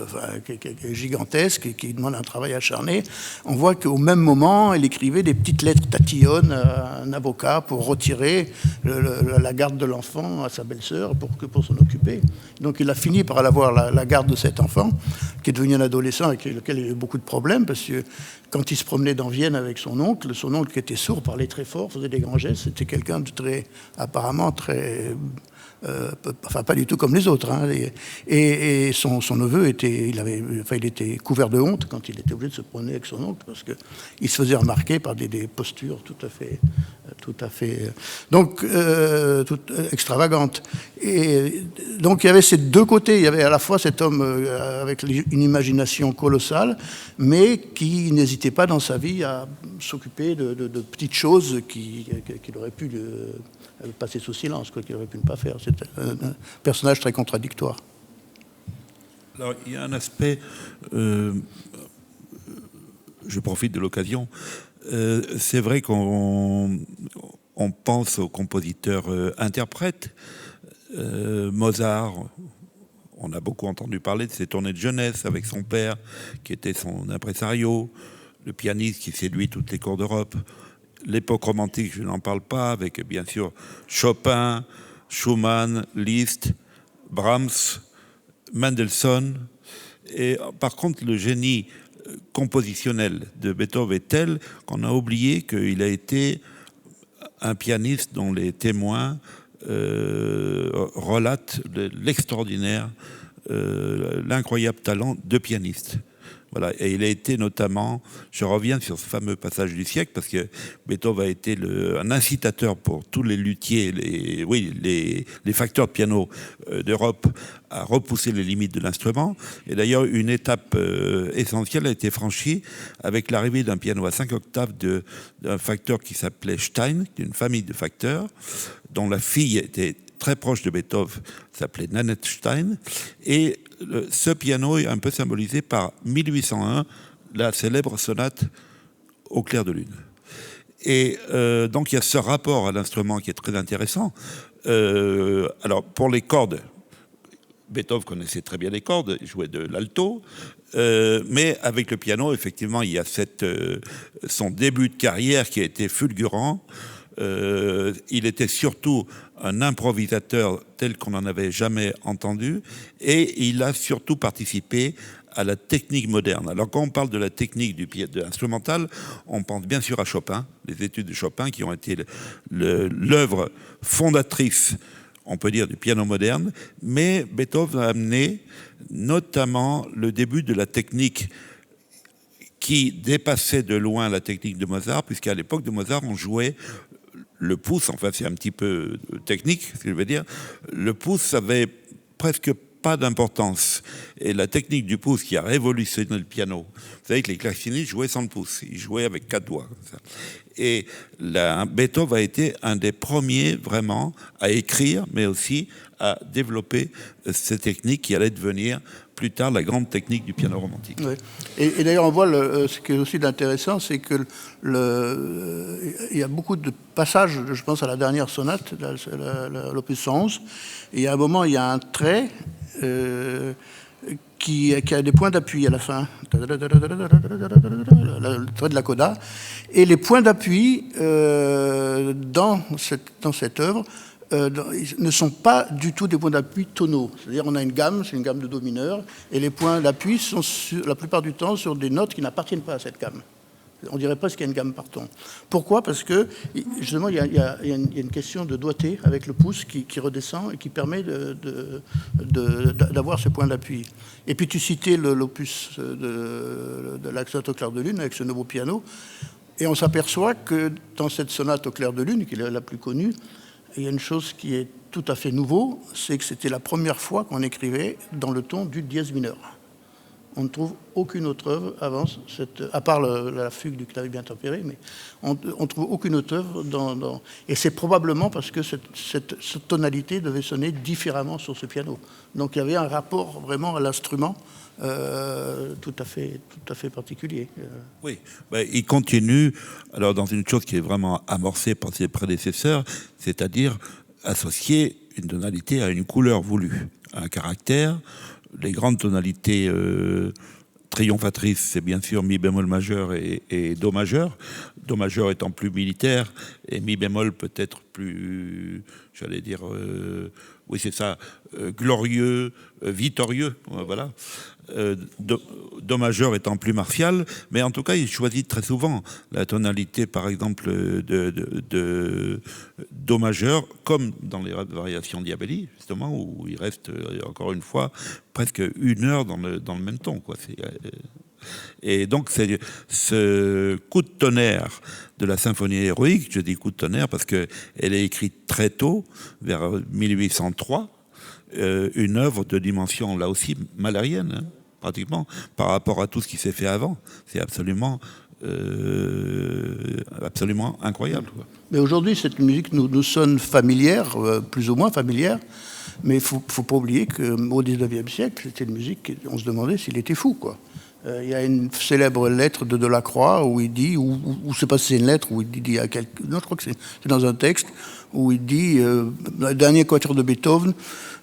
qui est gigantesque et qui demande un travail acharné, on voit qu'au même moment, il écrivait des petites lettres tatillonnes à un avocat pour retirer la garde de l'enfant à sa belle-sœur pour s'en occuper. Donc il a fini par avoir la garde de cet enfant, qui est devenu un adolescent avec lequel il a eu beaucoup de problèmes, parce que quand il se promenait dans Vienne avec son oncle qui était sourd, parlait très fort, faisait des grands gestes, c'était quelqu'un de apparemment très... enfin, pas du tout comme les autres. Hein. Et son neveu il était couvert de honte quand il était obligé de se promener avec son oncle, parce qu'il se faisait remarquer par des postures tout à fait tout à fait, donc extravagante. Et donc il y avait ces deux côtés. Il y avait à la fois cet homme avec une imagination colossale, mais qui n'hésitait pas dans sa vie à s'occuper de petites choses qu'il aurait pu passer sous silence, qu'il aurait pu ne pas faire. C'est un personnage très contradictoire. Alors, il y a un aspect, je profite de l'occasion, c'est vrai qu'on pense aux compositeurs interprètes. Mozart, on a beaucoup entendu parler de ses tournées de jeunesse avec son père, qui était son impresario, le pianiste qui séduit toutes les cours d'Europe. L'époque romantique, je n'en parle pas, avec bien sûr Chopin, Schumann, Liszt, Brahms, Mendelssohn. Et par contre, le génie compositionnel de Beethoven est tel qu'on a oublié qu'il a été un pianiste dont les témoins relatent l'extraordinaire, l'incroyable talent de pianiste. Voilà. Et il a été notamment, je reviens sur ce fameux passage du siècle, parce que Beethoven a été un incitateur pour tous les luthiers, les facteurs de piano d'Europe à repousser les limites de l'instrument. Et d'ailleurs, une étape essentielle a été franchie avec l'arrivée d'un piano à 5 octaves d'un facteur qui s'appelait Stein, d'une famille de facteurs, dont la fille était très proche de Beethoven, s'appelait Nanette Stein. Et ce piano est un peu symbolisé par 1801, la célèbre sonate au clair de lune. Et donc il y a ce rapport à l'instrument qui est très intéressant. Alors pour les cordes, Beethoven connaissait très bien les cordes, il jouait de l'alto, mais avec le piano, effectivement, il y a son début de carrière qui a été fulgurant. Il était surtout un improvisateur tel qu'on n'en avait jamais entendu, et il a surtout participé à la technique moderne. Alors quand on parle de la technique de l'instrumental, on pense bien sûr à Chopin, les études de Chopin qui ont été l'œuvre fondatrice, on peut dire, du piano moderne, mais Beethoven a amené notamment le début de la technique qui dépassait de loin la technique de Mozart, puisqu'à l'époque de Mozart, on jouait le pouce, enfin c'est un petit peu technique, ce que je veux dire, le pouce avait presque pas d'importance. Et la technique du pouce qui a révolutionné le piano, vous savez que les clavecistes jouaient sans le pouce, ils jouaient avec 4 doigts. Comme ça. Et Beethoven a été un des premiers vraiment à écrire, mais aussi à développer ces techniques qui allaient devenir plus tard la grande technique du piano romantique. Oui. Et d'ailleurs, on voit ce qui est aussi intéressant, c'est que il y a beaucoup de passages, je pense à la dernière sonate, l'opus 111, et il y a un moment, il y a un trait qui a des points d'appui à la fin, le trait de la coda, et les points d'appui dans cette œuvre ne sont pas du tout des points d'appui tonaux. C'est-à-dire on a une gamme, c'est une gamme de do mineur, et les points d'appui sont la plupart du temps sur des notes qui n'appartiennent pas à cette gamme. On dirait presque qu'il y a une gamme par ton. Pourquoi ? Parce que justement il y a une question de doigté avec le pouce qui redescend et qui permet d'avoir ce point d'appui. Et puis tu citais l'opus de la sonate au clair de lune avec ce nouveau piano, et on s'aperçoit que dans cette sonate au clair de lune, qui est la plus connue, il y a une chose qui est tout à fait nouveau, c'est que c'était la première fois qu'on écrivait dans le ton du dièse mineur. On ne trouve aucune autre œuvre avant à part la fugue du clavier bien tempéré, mais on ne trouve aucune autre œuvre et c'est probablement parce que cette tonalité devait sonner différemment sur ce piano. Donc il y avait un rapport vraiment à l'instrument tout à fait particulier. Oui, il continue alors dans une chose qui est vraiment amorcée par ses prédécesseurs, c'est-à-dire associer une tonalité à une couleur voulue, à un caractère. Les grandes tonalités triomphatrices, c'est bien sûr mi bémol majeur et do majeur. Do majeur étant plus militaire et mi bémol peut-être plus, j'allais dire, oui c'est ça, glorieux, victorieux, voilà. Do majeur étant plus martial, mais en tout cas il choisit très souvent la tonalité par exemple de do majeur, comme dans les variations Diabelli justement, où il reste encore une fois presque 1 heure dans le même ton, quoi. C'est Et donc, c'est ce coup de tonnerre de la symphonie héroïque, je dis coup de tonnerre parce qu'elle est écrite très tôt, vers 1803, une œuvre de dimension, là aussi, malérienne, hein, pratiquement, par rapport à tout ce qui s'est fait avant. C'est absolument incroyable, quoi. Mais aujourd'hui, cette musique nous sonne familière, plus ou moins familière, mais il faut pas oublier qu'au XIXe siècle, c'était une musique, on se demandait s'il était fou, quoi. Il y a une célèbre lettre de Delacroix où il dit, ou c'est pas si c'est une lettre, où il dit à quelqu'un, non, je crois que c'est dans un texte, où il dit, le dernier quatuor de Beethoven,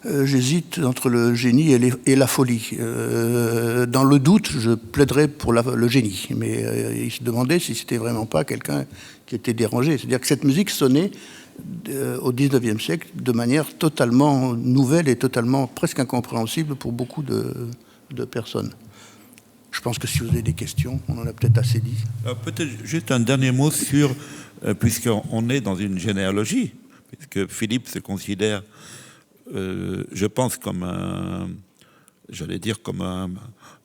j'hésite entre le génie et la folie. Dans le doute, je plaiderais pour le génie. Mais il se demandait si c'était vraiment pas quelqu'un qui était dérangé. C'est-à-dire que cette musique sonnait au XIXe siècle de manière totalement nouvelle et totalement presque incompréhensible pour beaucoup de personnes. Je pense que si vous avez des questions, on en a peut-être assez dit. Peut-être juste un dernier mot sur, puisqu'on est dans une généalogie, puisque Philippe se considère, je pense, comme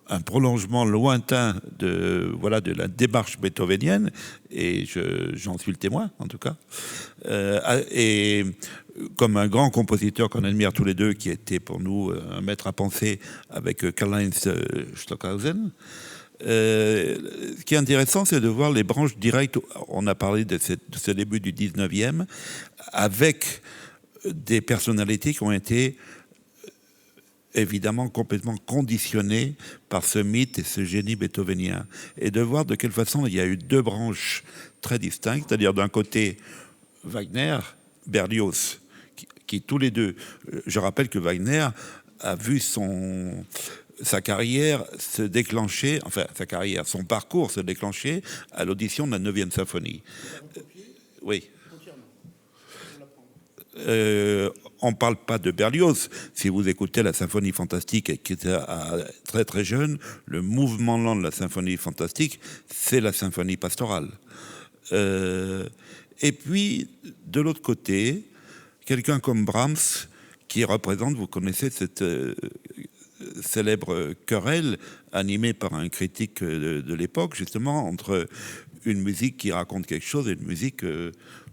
un prolongement lointain de la démarche beethovenienne, et j'en suis le témoin, en tout cas, et comme un grand compositeur qu'on admire tous les deux, qui était pour nous un maître à penser avec Karl-Heinz Stockhausen. Ce qui est intéressant, c'est de voir les branches directes. On a parlé de ce début du 19e, avec des personnalités qui ont été évidemment complètement conditionnées par ce mythe et ce génie beethovenien. Et de voir de quelle façon il y a eu deux branches très distinctes, c'est-à-dire d'un côté Wagner, Berlioz, qui tous les deux, je rappelle que Wagner a vu sa carrière se déclencher, son parcours se déclencher à l'audition de la 9e symphonie. Oui. On ne parle pas de Berlioz. Si vous écoutez la symphonie fantastique, qui était très très jeune, le mouvement lent de la symphonie fantastique, c'est la symphonie pastorale. Et puis, de l'autre côté, quelqu'un comme Brahms, qui représente, vous connaissez cette célèbre querelle animée par un critique de l'époque, justement, entre une musique qui raconte quelque chose et une musique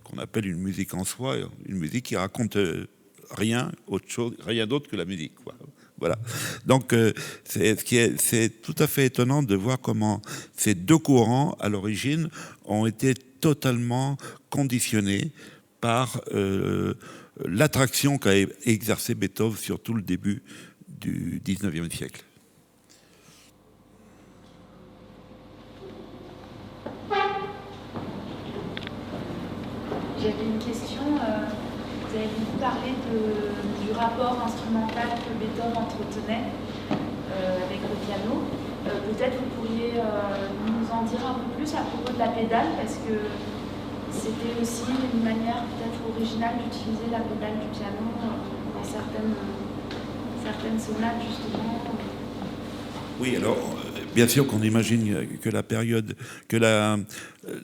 qu'on appelle une musique en soi, une musique qui raconte rien d'autre que la musique, quoi. Voilà. Donc, c'est tout à fait étonnant de voir comment ces deux courants, à l'origine, ont été totalement conditionnés par l'attraction qu'a exercé Beethoven sur tout le début du 19e siècle. J'avais une question. Vous avez beaucoup parlé du rapport instrumental que Beethoven entretenait avec le piano. Peut-être vous pourriez nous en dire un peu plus à propos de la pédale, parce que c'était aussi une manière peut-être originale d'utiliser la pédale du piano dans certaines sonates, justement. Oui, alors, bien sûr qu'on imagine que la période, que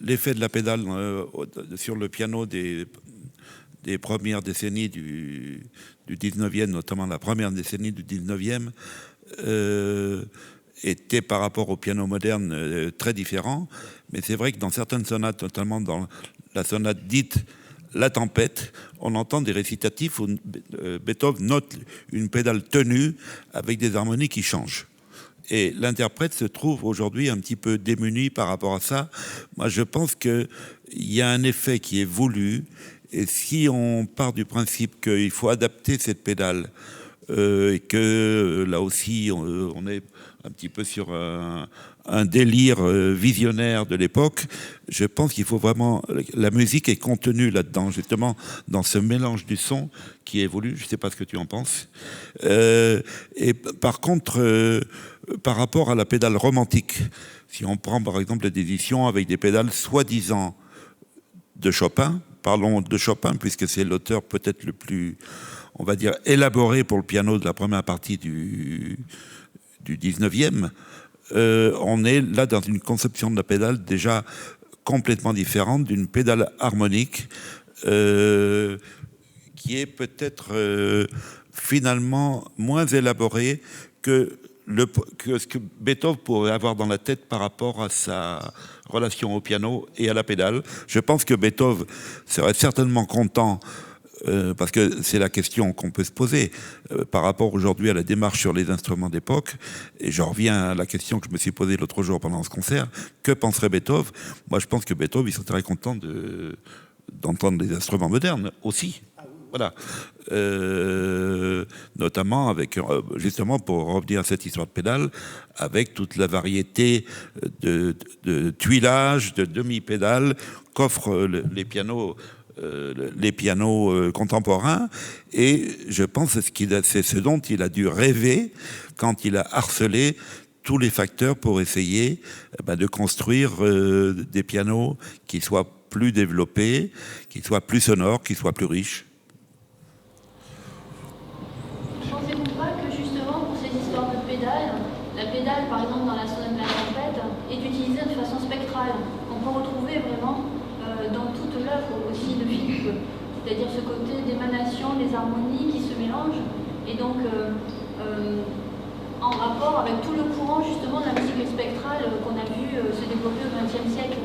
l'effet de la pédale sur le piano des premières décennies du 19e, notamment la première décennie du 19e, était par rapport au piano moderne très différent. Mais c'est vrai que dans certaines sonates, notamment dans la sonate dite La Tempête, on entend des récitatifs où Beethoven note une pédale tenue avec des harmonies qui changent. Et l'interprète se trouve aujourd'hui un petit peu démuni par rapport à ça. Moi, je pense qu'il y a un effet qui est voulu. Et si on part du principe qu'il faut adapter cette pédale, et que là aussi, on est un petit peu sur un délire visionnaire de l'époque, je pense qu'il faut vraiment... La musique est contenue là-dedans, justement, dans ce mélange du son qui évolue. Je ne sais pas ce que tu en penses. Et par contre, par rapport à la pédale romantique, si on prend par exemple des éditions avec des pédales soi-disant de Chopin, parlons de Chopin puisque c'est l'auteur peut-être le plus, on va dire, élaboré pour le piano de la première partie du 19e, on est là dans une conception de la pédale déjà complètement différente d'une pédale harmonique qui est peut-être finalement moins élaborée que ce que Beethoven pourrait avoir dans la tête par rapport à sa relation au piano et à la pédale. Je pense que Beethoven serait certainement content, parce que c'est la question qu'on peut se poser par rapport aujourd'hui à la démarche sur les instruments d'époque. Et je reviens à la question que je me suis posée l'autre jour pendant ce concert. Que penserait Beethoven? Moi, je pense que Beethoven, il serait très content d'entendre des instruments modernes aussi. Voilà. Notamment avec, justement, pour revenir à cette histoire de pédale, avec toute la variété de tuilage, de demi-pédales qu'offrent les pianos contemporains. Et je pense que c'est ce dont il a dû rêver quand il a harcelé tous les facteurs pour essayer de construire des pianos qui soient plus développés, qui soient plus sonores, qui soient plus riches. Pensez-vous pas que justement pour ces histoires de pédales, la pédale par exemple dans la sonate de la trompette est utilisée de façon spectrale, qu'on peut retrouver vraiment dans toute l'œuvre aussi de Philippe, c'est-à-dire ce côté d'émanation, les harmonies qui se mélangent, et donc en rapport avec tout le courant justement de la musique spectrale qu'on a vu se développer au XXe siècle.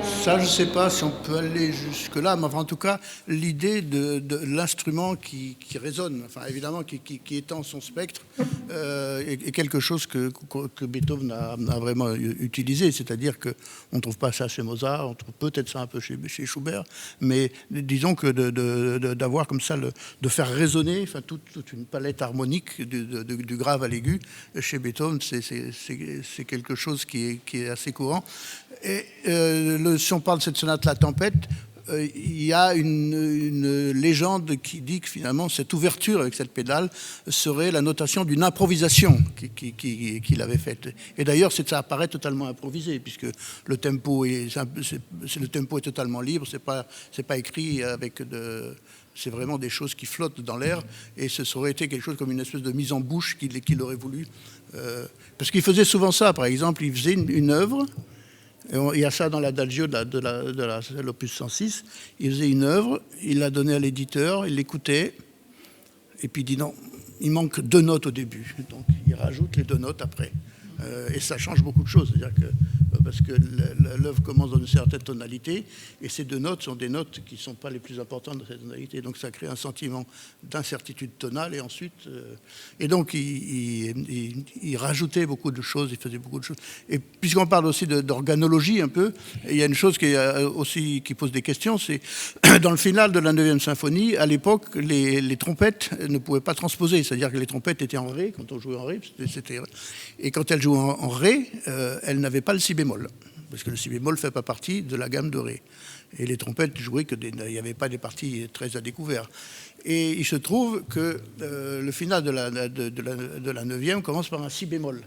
Ça, je ne sais pas si on peut aller jusque-là, mais enfin, en tout cas, l'idée de l'instrument qui résonne, enfin, évidemment, qui étend son spectre, est quelque chose que Beethoven a vraiment utilisé. C'est-à-dire qu'on ne trouve pas ça chez Mozart, on trouve peut-être ça un peu chez Schubert, mais disons que d'avoir comme ça, de faire résonner enfin, toute une palette harmonique du grave à l'aigu, chez Beethoven, c'est quelque chose qui est assez courant. Et si on parle de cette sonate La Tempête, il y a une légende qui dit que finalement cette ouverture avec cette pédale serait la notation d'une improvisation qu'il avait faite. Et d'ailleurs, ça apparaît totalement improvisé, puisque le tempo est totalement libre, c'est pas écrit avec c'est vraiment des choses qui flottent dans l'air, et ce serait été quelque chose comme une espèce de mise en bouche qu'il aurait voulu. Parce qu'il faisait souvent ça, par exemple, il faisait une œuvre. Il y a ça dans l'adagio de l'opus 106. Il faisait une œuvre, il l'a donnée à l'éditeur, il l'écoutait, et puis il dit non, il manque 2 notes au début. Donc il rajoute les 2 notes après. Et ça change beaucoup de choses. C'est-à-dire que, parce que l'œuvre commence dans une certaine tonalité, et ces 2 notes sont des notes qui ne sont pas les plus importantes de cette tonalité. Donc ça crée un sentiment d'incertitude tonale, et ensuite... et donc il rajoutait beaucoup de choses, il faisait beaucoup de choses. Et puisqu'on parle aussi d'organologie un peu, il y a une chose qui pose des questions, c'est dans le final de la 9e symphonie, à l'époque, les trompettes ne pouvaient pas transposer. C'est-à-dire que les trompettes étaient en ré, quand on jouait en ré, et quand elles jouaient en ré, elles n'avaient pas le si bémol, parce que le si bémol ne fait pas partie de la gamme de ré. Et les trompettes jouaient il n'y avait pas des parties très à découvert. Et il se trouve que le final de la 9e commence par un si bémol.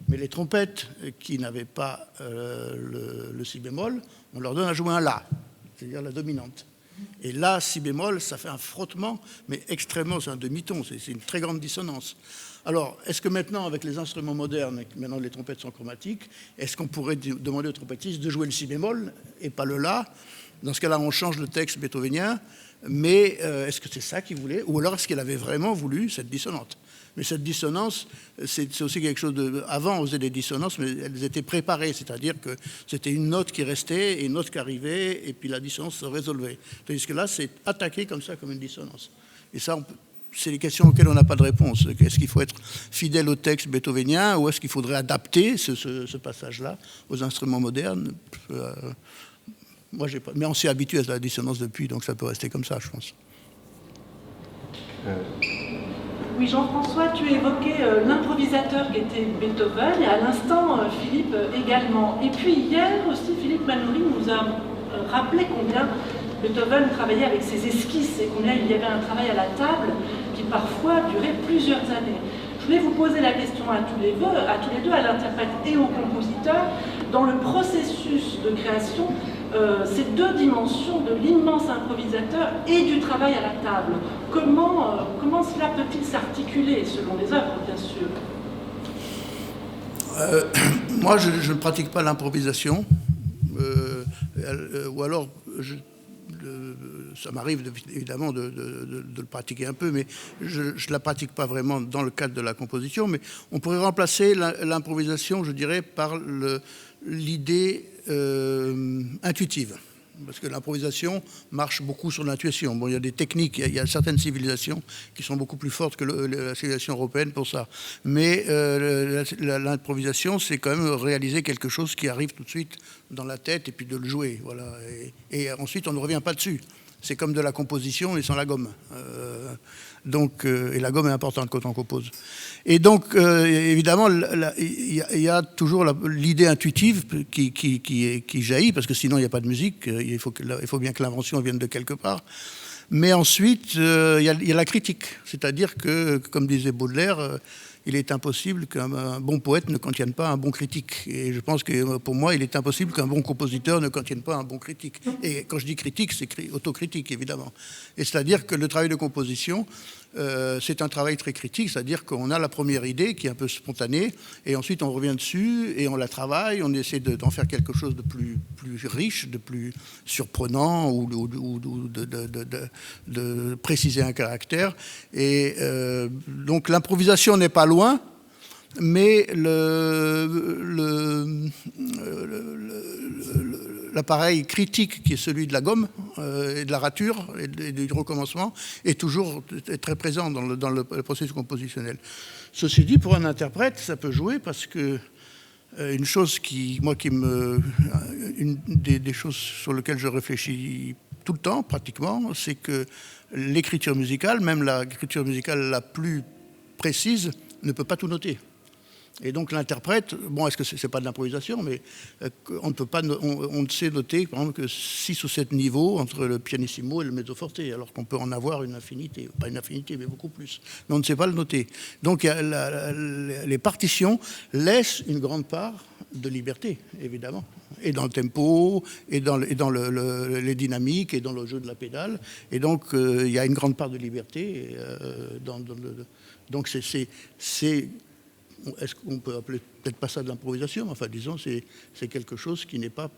Mais les trompettes qui n'avaient pas le si bémol, on leur donne à jouer un la, c'est-à-dire la dominante. Et là, si bémol, ça fait un frottement, mais extrêmement, c'est un demi-ton, c'est une très grande dissonance. Alors, est-ce que maintenant, avec les instruments modernes, maintenant les trompettes sont chromatiques, est-ce qu'on pourrait demander aux trompettistes de jouer le si bémol et pas le la? Dans ce cas-là, on change le texte beethovénien, mais est-ce que c'est ça qu'il voulait? Ou alors est-ce qu'il avait vraiment voulu cette dissonante? Mais cette dissonance, c'est aussi quelque chose de... Avant, on faisait des dissonances, mais elles étaient préparées, c'est-à-dire que c'était une note qui restait et une note qui arrivait, et puis la dissonance se résolvait. Tandis que là, c'est attaqué comme ça, comme une dissonance. Et ça, c'est les questions auxquelles on n'a pas de réponse. Est-ce qu'il faut être fidèle au texte beethovénien, ou est-ce qu'il faudrait adapter ce passage-là aux instruments modernes? Moi, j'ai pas... Mais on s'est habitué à la dissonance depuis, donc ça peut rester comme ça, je pense. Oui, Jean-François, tu évoquais l'improvisateur qui était Beethoven, et à l'instant, Philippe également. Et puis hier aussi, Philippe Manoury nous a rappelé combien Beethoven travaillait avec ses esquisses, et combien il y avait un travail à la table qui parfois durait plusieurs années. Je voulais vous poser la question à tous les deux, à l'interprète et au compositeur, dans le processus de création, ces 2 dimensions de l'immense improvisateur et du travail à la table. Comment cela peut-il s'articuler selon les œuvres, bien sûr? Moi, je ne pratique pas l'improvisation, ou alors ça m'arrive évidemment de le pratiquer un peu, mais je ne la pratique pas vraiment dans le cadre de la composition, mais on pourrait remplacer l'improvisation, je dirais, par l'idée intuitive. Parce que l'improvisation marche beaucoup sur l'intuition. Bon, il y a des techniques, il y a certaines civilisations qui sont beaucoup plus fortes que la civilisation européenne pour ça. Mais l'improvisation, c'est quand même réaliser quelque chose qui arrive tout de suite dans la tête et puis de le jouer. Voilà. Et ensuite, on ne revient pas dessus. C'est comme de la composition, mais sans la gomme. Et la gomme est importante quand on compose. Et donc, évidemment, il y a toujours l'idée intuitive qui jaillit, parce que sinon, il n'y a pas de musique. Il faut bien que l'invention vienne de quelque part. Mais ensuite, il y a la critique. C'est-à-dire que, comme disait Baudelaire, il est impossible qu'un bon poète ne contienne pas un bon critique. Et je pense que pour moi, il est impossible qu'un bon compositeur ne contienne pas un bon critique. Et quand je dis critique, c'est autocritique, évidemment. Et c'est-à-dire que le travail de composition, c'est un travail très critique, c'est-à-dire qu'on a la première idée qui est un peu spontanée, et ensuite on revient dessus, et on la travaille, on essaie d'en faire quelque chose de plus riche, de plus surprenant, ou de préciser un caractère. Et donc l'improvisation n'est pas loin, mais l'appareil critique qui est celui de la gomme et de la rature et du recommencement est toujours très présent dans le processus compositionnel. Ceci dit, pour un interprète, ça peut jouer parce que une des choses sur lesquelles je réfléchis tout le temps, pratiquement, c'est que l'écriture musicale, même l'écriture musicale la plus précise, ne peut pas tout noter. Et donc l'interprète, bon, est-ce que c'est pas de l'improvisation, mais on ne sait noter, par exemple, que 6 ou 7 niveaux entre le pianissimo et le mezzo forte, alors qu'on peut en avoir une infinité, pas une infinité, mais beaucoup plus. Mais on ne sait pas le noter. Donc les partitions laissent une grande part de liberté, évidemment, et dans le tempo, et dans les dynamiques, et dans le jeu de la pédale. Et donc il y a une grande part de liberté. Donc est-ce qu'on peut appeler peut-être pas ça de l'improvisation, mais enfin disons c'est quelque chose qui n'est pas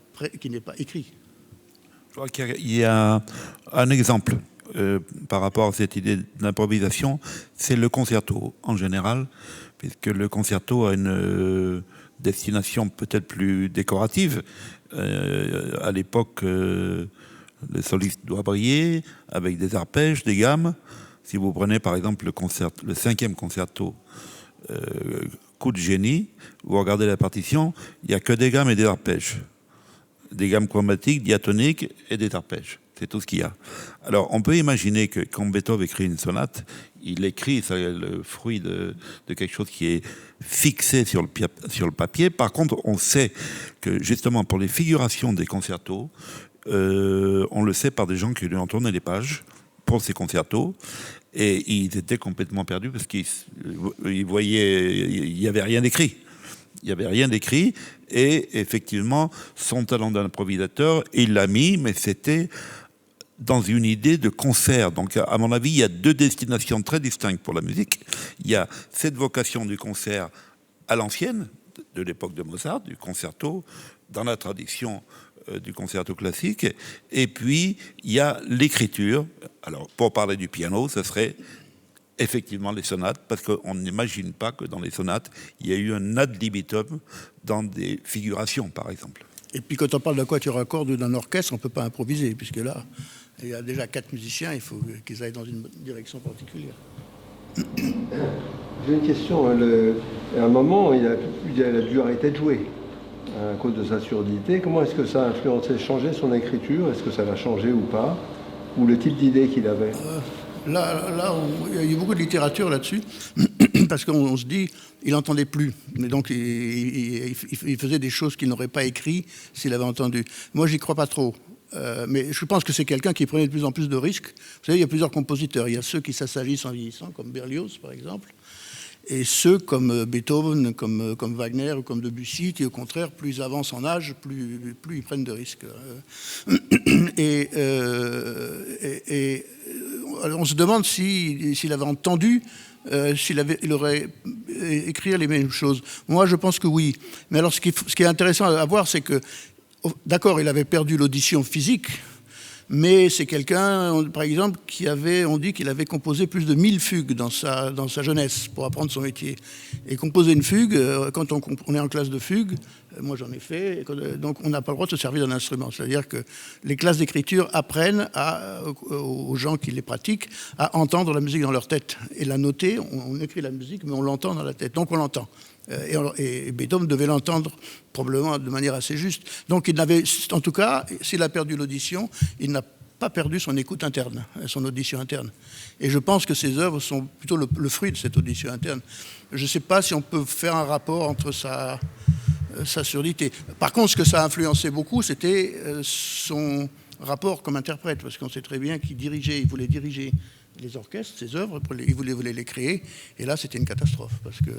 écrit. Je crois qu'il y a un exemple par rapport à cette idée d'improvisation, c'est le concerto en général, puisque le concerto a une destination peut-être plus décorative. À l'époque, le soliste doit briller avec des arpèges, des gammes. Si vous prenez par exemple le 5e concerto, coup de génie, vous regardez la partition, il n'y a que des gammes et des arpèges. Des gammes chromatiques, diatoniques et des arpèges. C'est tout ce qu'il y a. Alors, on peut imaginer que quand Beethoven écrit une sonate, il écrit, c'est le fruit de quelque chose qui est fixé sur le papier. Par contre, on sait que, justement, pour les figurations des concertos, on le sait par des gens qui lui ont tourné les pages pour ces concertos. Et ils étaient complètement perdus parce qu'ils voyaient, il n'y avait rien d'écrit. Il n'y avait rien d'écrit. Et effectivement, son talent d'improvisateur, il l'a mis, mais c'était dans une idée de concert. Donc, à mon avis, il y a 2 destinations très distinctes pour la musique. Il y a cette vocation du concert à l'ancienne, de l'époque de Mozart, du concerto, dans la tradition du concerto classique, et puis il y a l'écriture. Alors pour parler du piano, ce serait effectivement les sonates, parce qu'on n'imagine pas que dans les sonates il y a eu un ad libitum dans des figurations par exemple. Et puis quand on parle d'un quatuor à cordes ou d'un orchestre, on ne peut pas improviser, puisque là il y a déjà 4 musiciens, il faut qu'ils aillent dans une direction particulière. J'ai une question. À un moment, il a dû arrêter de jouer à cause de sa surdité. Comment est-ce que ça a influencé, changé son écriture? Est-ce que ça l'a changé ou pas? Ou le type d'idée qu'il avait? Là, il y a eu beaucoup de littérature là-dessus, parce qu'on se dit, il n'entendait plus. Mais donc, il faisait des choses qu'il n'aurait pas écrites s'il avait entendu. Moi, j'y crois pas trop. Mais je pense que c'est quelqu'un qui prenait de plus en plus de risques. Vous savez, il y a plusieurs compositeurs. Il y a ceux qui s'assagissent en vieillissant, comme Berlioz, par exemple, et ceux comme Beethoven, comme Wagner ou comme Debussy, qui au contraire, plus ils avancent en âge, plus ils prennent de risques. Et on se demande s'il avait entendu, il aurait écrit les mêmes choses. Moi, je pense que oui. Mais alors, ce qui est intéressant à voir, c'est que, d'accord, il avait perdu l'audition physique, Mais c'est quelqu'un, par exemple, on dit qu'il avait composé plus de 1000 fugues dans sa jeunesse pour apprendre son métier. Et composer une fugue, quand on est en classe de fugue, moi j'en ai fait, donc on n'a pas le droit de se servir d'un instrument. C'est-à-dire que les classes d'écriture apprennent aux gens qui les pratiquent à entendre la musique dans leur tête et la noter. On écrit la musique, mais on l'entend dans la tête, donc on l'entend. Et Beethoven devait l'entendre probablement de manière assez juste. Donc il n'avait, en tout cas, s'il a perdu l'audition, il n'a pas perdu son écoute interne, son audition interne. Et je pense que ses œuvres sont plutôt le fruit de cette audition interne. Je ne sais pas si on peut faire un rapport entre sa surdité. Par contre, ce que ça a influencé beaucoup, c'était son rapport comme interprète, parce qu'on sait très bien qu'il voulait diriger les orchestres, ses œuvres, il voulait les créer, et là c'était une catastrophe, parce que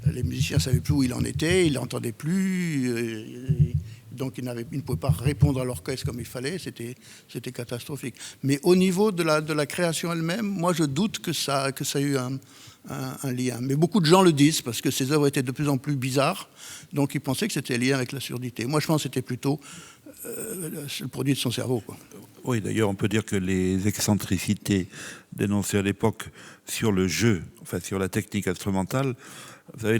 les musiciens ne savaient plus où il en était, ils ne l'entendaient plus, donc ils ne pouvaient pas répondre à l'orchestre comme il fallait, c'était catastrophique. Mais au niveau de la création elle-même, moi je doute que ça a eu un lien. Mais beaucoup de gens le disent, parce que ses œuvres étaient de plus en plus bizarres, donc ils pensaient que c'était lié avec la surdité. Moi je pense que c'était plutôt le produit de son cerveau, quoi. Oui, d'ailleurs, on peut dire que les excentricités dénoncées à l'époque sur le jeu, enfin sur la technique instrumentale, vous savez,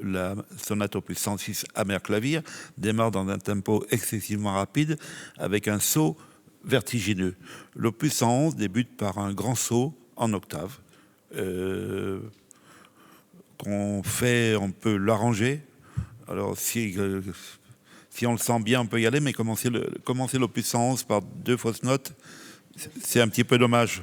la sonate opus 106 Amer Clavier démarre dans un tempo excessivement rapide avec un saut vertigineux. L'opus 111 débute par un grand saut en octave on peut l'arranger. Alors si on le sent bien, on peut y aller, mais commencer l'opus 111 par 2 fausses notes, c'est un petit peu dommage.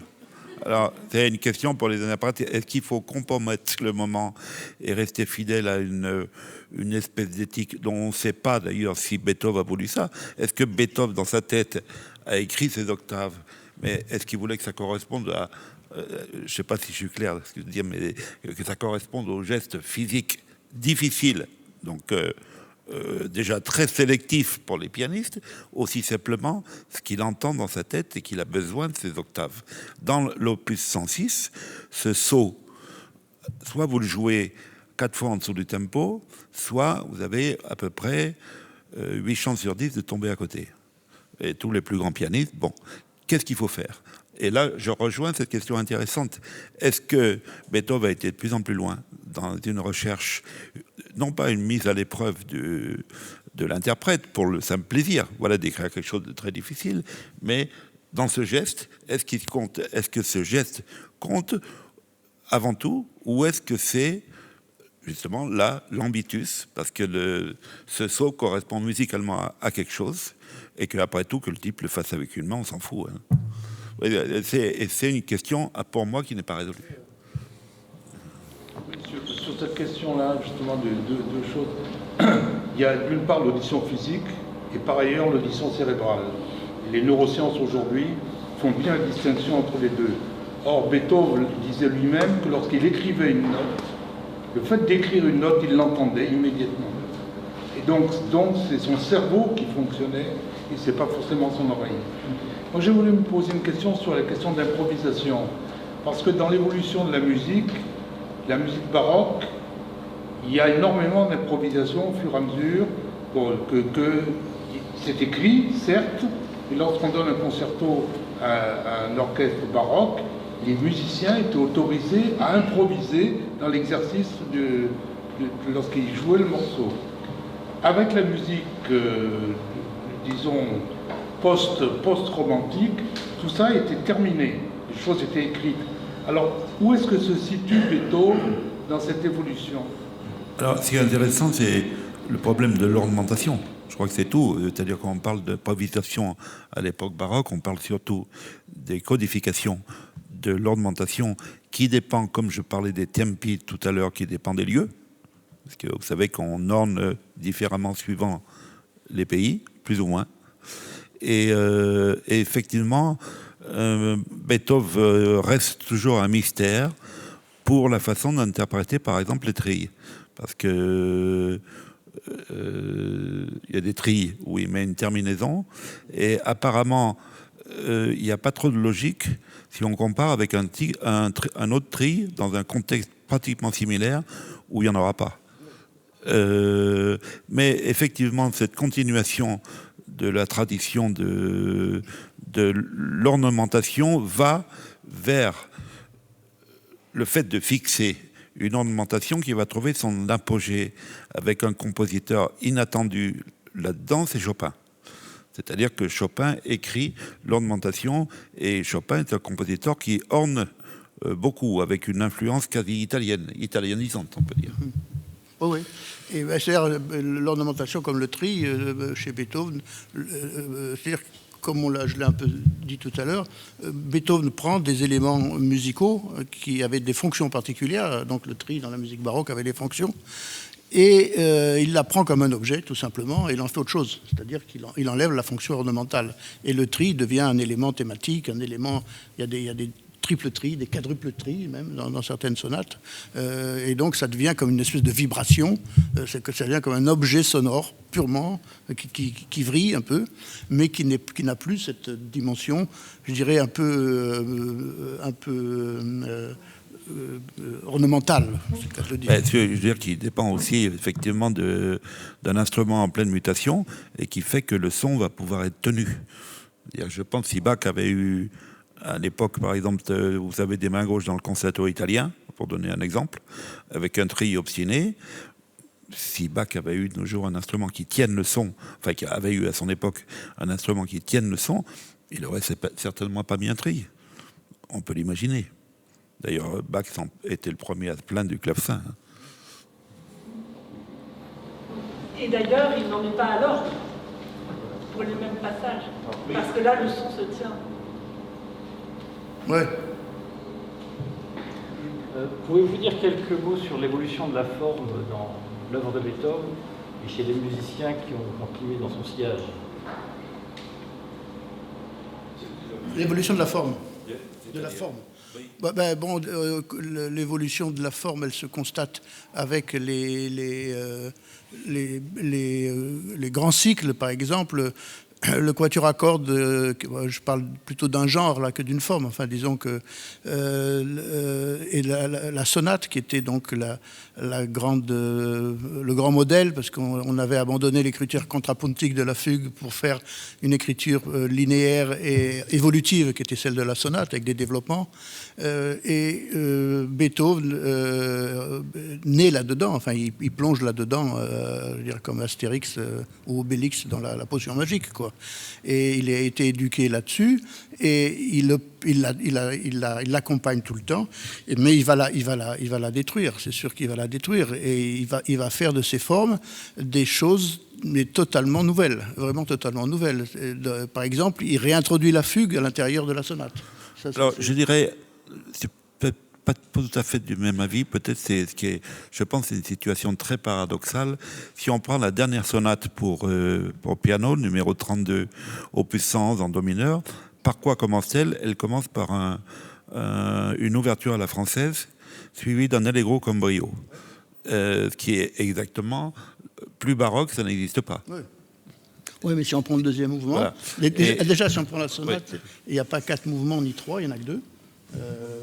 Alors, c'est une question pour les interprètes. Est-ce qu'il faut compromettre le moment et rester fidèle à une espèce d'éthique dont on ne sait pas d'ailleurs si Beethoven a voulu ça? Est-ce que Beethoven, dans sa tête, a écrit ces octaves? Mais est-ce qu'il voulait que ça corresponde à... je ne sais pas si je suis clair, ce que je veux dire, mais que ça corresponde aux gestes physiques difficiles. Donc... déjà très sélectif pour les pianistes, aussi simplement ce qu'il entend dans sa tête et qu'il a besoin de ces octaves. Dans l'opus 106, ce saut, soit vous le jouez 4 fois en dessous du tempo, soit vous avez à peu près 8 chances sur 10 de tomber à côté. Et tous les plus grands pianistes, bon, qu'est-ce qu'il faut faire? Et là, je rejoins cette question intéressante. Est-ce que Beethoven a été de plus en plus loin dans une recherche, non pas une mise à l'épreuve de l'interprète pour le simple plaisir, voilà, d'écrire quelque chose de très difficile, mais dans ce geste, est-ce que ce geste compte avant tout, ou est-ce que c'est justement là l'ambitus, parce que ce saut correspond musicalement à quelque chose, et qu'après tout, que le type le fasse avec une main, on s'en fout, hein. C'est une question, pour moi, qui n'est pas résolue. Sur cette question-là, justement, deux choses. Il y a d'une part l'audition physique et par ailleurs l'audition cérébrale. Les neurosciences aujourd'hui font bien la distinction entre les deux. Or, Beethoven disait lui-même que lorsqu'il écrivait une note, le fait d'écrire une note, il l'entendait immédiatement. Et donc c'est son cerveau qui fonctionnait et c'est pas forcément son oreille. Moi, j'ai voulu me poser une question sur la question d'improvisation. Parce que dans l'évolution de la musique baroque, il y a énormément d'improvisation au fur et à mesure que c'est écrit, certes, mais lorsqu'on donne un concerto à un orchestre baroque, les musiciens étaient autorisés à improviser dans l'exercice lorsqu'ils jouaient le morceau. Avec la musique, disons, post-romantique, tout ça était terminé, les choses étaient écrites. Alors, où est-ce que se situe Beethoven dans cette évolution? Alors, ce qui est intéressant, c'est le problème de l'ornementation. Je crois que c'est tout. C'est-à-dire qu'on parle d'improvisation à l'époque baroque, on parle surtout des codifications, de l'ornementation qui dépend, comme je parlais des tempi tout à l'heure, qui dépend des lieux. Parce que vous savez qu'on orne différemment suivant les pays, plus ou moins. Et effectivement, Beethoven reste toujours un mystère pour la façon d'interpréter, par exemple, les trilles. Parce que il y a des trilles où il met une terminaison, et apparemment, il n'y a pas trop de logique si on compare avec un autre trille dans un contexte pratiquement similaire où il n'y en aura pas. Mais effectivement, cette continuation de la tradition de de l'ornementation va vers le fait de fixer une ornementation qui va trouver son apogée avec un compositeur inattendu là-dedans, c'est Chopin. C'est-à-dire que Chopin écrit l'ornementation et Chopin est un compositeur qui orne beaucoup, avec une influence quasi italianisante, on peut dire. Oh oui. Et c'est-à-dire l'ornementation comme le tri chez Beethoven, c'est-à-dire comme je l'ai un peu dit tout à l'heure, Beethoven prend des éléments musicaux qui avaient des fonctions particulières, donc le tri dans la musique baroque avait des fonctions, et il la prend comme un objet, tout simplement, et il en fait autre chose, c'est-à-dire qu'il enlève la fonction ornementale. Et le tri devient un élément thématique, un élément, il y a des triple tri, des quadruples tri, même dans certaines sonates. Et donc ça devient comme une espèce de vibration, ça devient comme un objet sonore purement, qui vrille un peu, mais qui n'a plus cette dimension, je dirais, un peu ornementale, c'est le cas de le dire. Je veux dire qu'il dépend aussi effectivement d'un instrument en pleine mutation et qui fait que le son va pouvoir être tenu. Je pense que si Bach avait eu à l'époque, par exemple, vous avez des mains gauches dans le concerto italien, pour donner un exemple, avec un tri obstiné. Si Bach avait eu de nos jours un instrument qui tienne le son, enfin qui avait eu à son époque un instrument qui tienne le son, il aurait certainement pas mis un tri. On peut l'imaginer. D'ailleurs, Bach était le premier à se plaindre du clavecin. Et d'ailleurs, il n'en est pas à l'ordre pour les mêmes passages, parce que là, le son se tient. Ouais. Pouvez-vous dire quelques mots sur l'évolution de la forme dans l'œuvre de Beethoven et chez les musiciens qui ont continué dans son sillage? L'évolution de la forme. De la forme. L'évolution de la forme, elle se constate avec les grands cycles, par exemple. Le quatuor à cordes, je parle plutôt d'un genre là que d'une forme. Enfin, disons que et la sonate qui était donc le grand modèle, parce qu'on avait abandonné l'écriture contrapuntique de la fugue pour faire une écriture linéaire et évolutive qui était celle de la sonate avec des développements. Beethoven naît là-dedans. Enfin, il plonge là-dedans, je veux dire comme Astérix ou Obélix dans la potion magique, quoi. Et il a été éduqué là-dessus et il l'accompagne tout le temps, mais il va la détruire, c'est sûr qu'il va la détruire, et il va faire de ces formes des choses mais totalement nouvelles, vraiment totalement nouvelles. Par exemple, il réintroduit la fugue à l'intérieur de la sonate. Alors, je dirais, c'est peut-être pas tout à fait du même avis, peut-être c'est ce qui est, je pense, c'est une situation très paradoxale. Si on prend la dernière sonate pour piano, numéro 32, opus 111 en do mineur, par quoi commence-t-elle? Elle commence par une ouverture à la française, suivie d'un allegro con brio, ce qui est exactement plus baroque, ça n'existe pas. Oui. Oui, mais si on prend le deuxième mouvement, voilà. Déjà si on prend la sonate, oui. Il n'y a pas 4 mouvements ni 3, il n'y en a que 2.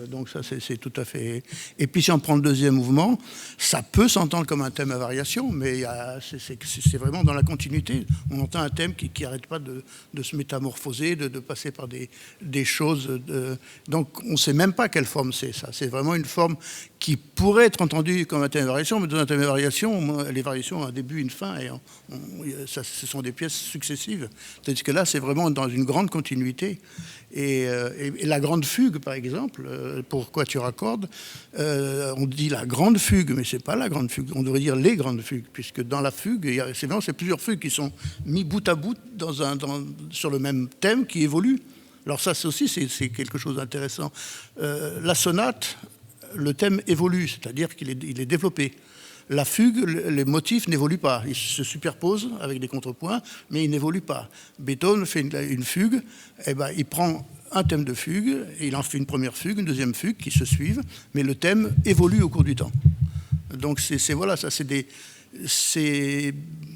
Donc ça c'est tout à fait... Et puis si on prend le deuxième mouvement, ça peut s'entendre comme un thème à variation, mais c'est vraiment dans la continuité. On entend un thème qui n'arrête pas de se métamorphoser, de passer par des choses. Donc on ne sait même pas quelle forme c'est, ça. C'est vraiment une forme qui pourrait être entendue comme un thème à variation, mais dans un thème à variation, les variations ont un début, une fin, et ce sont des pièces successives. Tandis que là, c'est vraiment dans une grande continuité. Et la grande fugue, par exemple, pour quatuor à cordes, on dit la grande fugue, mais c'est pas la grande fugue, on devrait dire les grandes fugues, puisque dans la fugue, c'est plusieurs fugues qui sont mis bout à bout sur le même thème qui évolue. Alors ça aussi, c'est quelque chose d'intéressant. La sonate, le thème évolue, c'est-à-dire qu'il est développé. La fugue, les motifs n'évoluent pas. Ils se superposent avec des contrepoints, mais ils n'évoluent pas. Beethoven fait une fugue, et ben, il prend un thème de fugue, et il en fait une première fugue, une deuxième fugue, qui se suivent, mais le thème évolue au cours du temps. Donc voilà, ça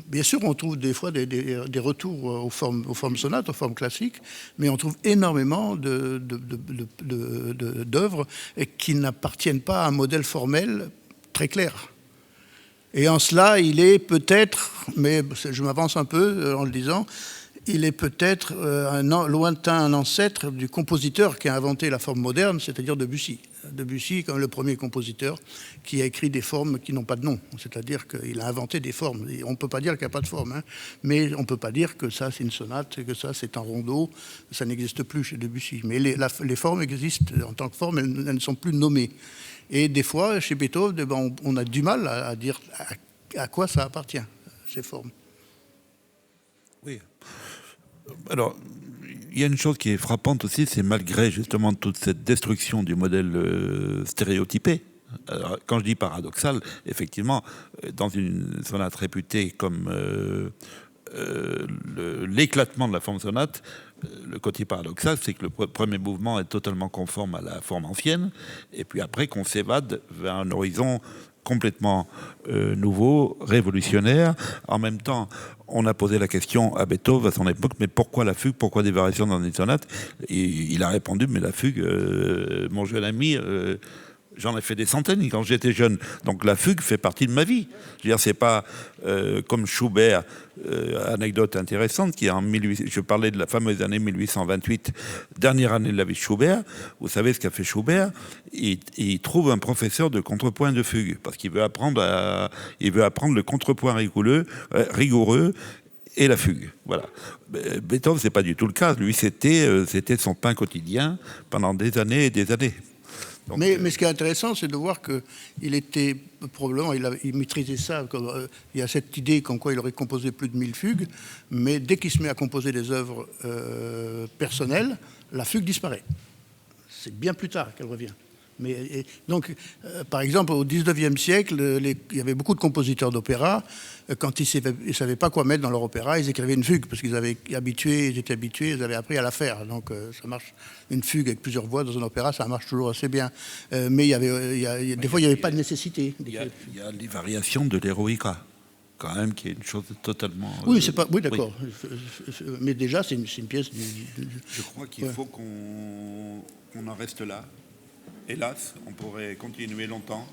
bien sûr, on trouve des fois des retours aux formes sonates, aux formes classiques, mais on trouve énormément d'œuvres qui n'appartiennent pas à un modèle formel très clair. Et en cela, il est peut-être, mais je m'avance un peu en le disant, il est peut-être un lointain ancêtre du compositeur qui a inventé la forme moderne, c'est-à-dire Debussy. Debussy, comme le premier compositeur, qui a écrit des formes qui n'ont pas de nom. C'est-à-dire qu'il a inventé des formes. Et on ne peut pas dire qu'il n'y a pas de forme, hein, mais on ne peut pas dire que ça c'est une sonate, que ça c'est un rondeau. Ça n'existe plus chez Debussy. Mais les formes existent en tant que formes, elles ne sont plus nommées. Et des fois, chez Beethoven, on a du mal à dire à quoi ça appartient, ces formes. Oui. Alors, il y a une chose qui est frappante aussi, c'est malgré justement toute cette destruction du modèle stéréotypé. Alors, quand je dis paradoxal, effectivement, dans une sonate réputée comme l'éclatement de la forme sonate, le côté paradoxal, c'est que le premier mouvement est totalement conforme à la forme ancienne, et puis après qu'on s'évade vers un horizon complètement nouveau, révolutionnaire. En même temps, on a posé la question à Beethoven à son époque, mais pourquoi la fugue, pourquoi des variations dans une sonate? Et il a répondu, mais la fugue, mon jeune ami, j'en ai fait des centaines quand j'étais jeune. Donc la fugue fait partie de ma vie. Je veux dire, c'est pas comme Schubert, anecdote intéressante, qui en 18... Je parlais de la fameuse année 1828, dernière année de la vie de Schubert. Vous savez ce qu'a fait Schubert? Il trouve un professeur de contrepoint de fugue, parce qu'il veut apprendre le contrepoint rigoureux et la fugue. Voilà. Beethoven, c'est pas du tout le cas. Lui, c'était son pain quotidien pendant des années et des années. Donc, mais ce qui est intéressant, c'est de voir qu'il était probablement, il maîtrisait ça. Il y a cette idée comme quoi il aurait composé plus de 1000 fugues, mais dès qu'il se met à composer des œuvres personnelles, la fugue disparaît. C'est bien plus tard qu'elle revient. Donc, par exemple, au XIXe siècle, il y avait beaucoup de compositeurs d'opéra. Quand ils ne savaient pas quoi mettre dans leur opéra, ils écrivaient une fugue, parce qu'ils étaient habitués, ils avaient appris à la faire. Donc, ça marche. Une fugue avec plusieurs voix dans un opéra, ça marche toujours assez bien. Mais des fois, il n'y avait pas de nécessité. Il y a les variations de l'Eroica, quand même, qui est une chose totalement... Oui, oui, d'accord. Oui. Mais déjà, c'est une pièce du... Je crois qu'il faut qu'on en reste là. Hélas, on pourrait continuer longtemps.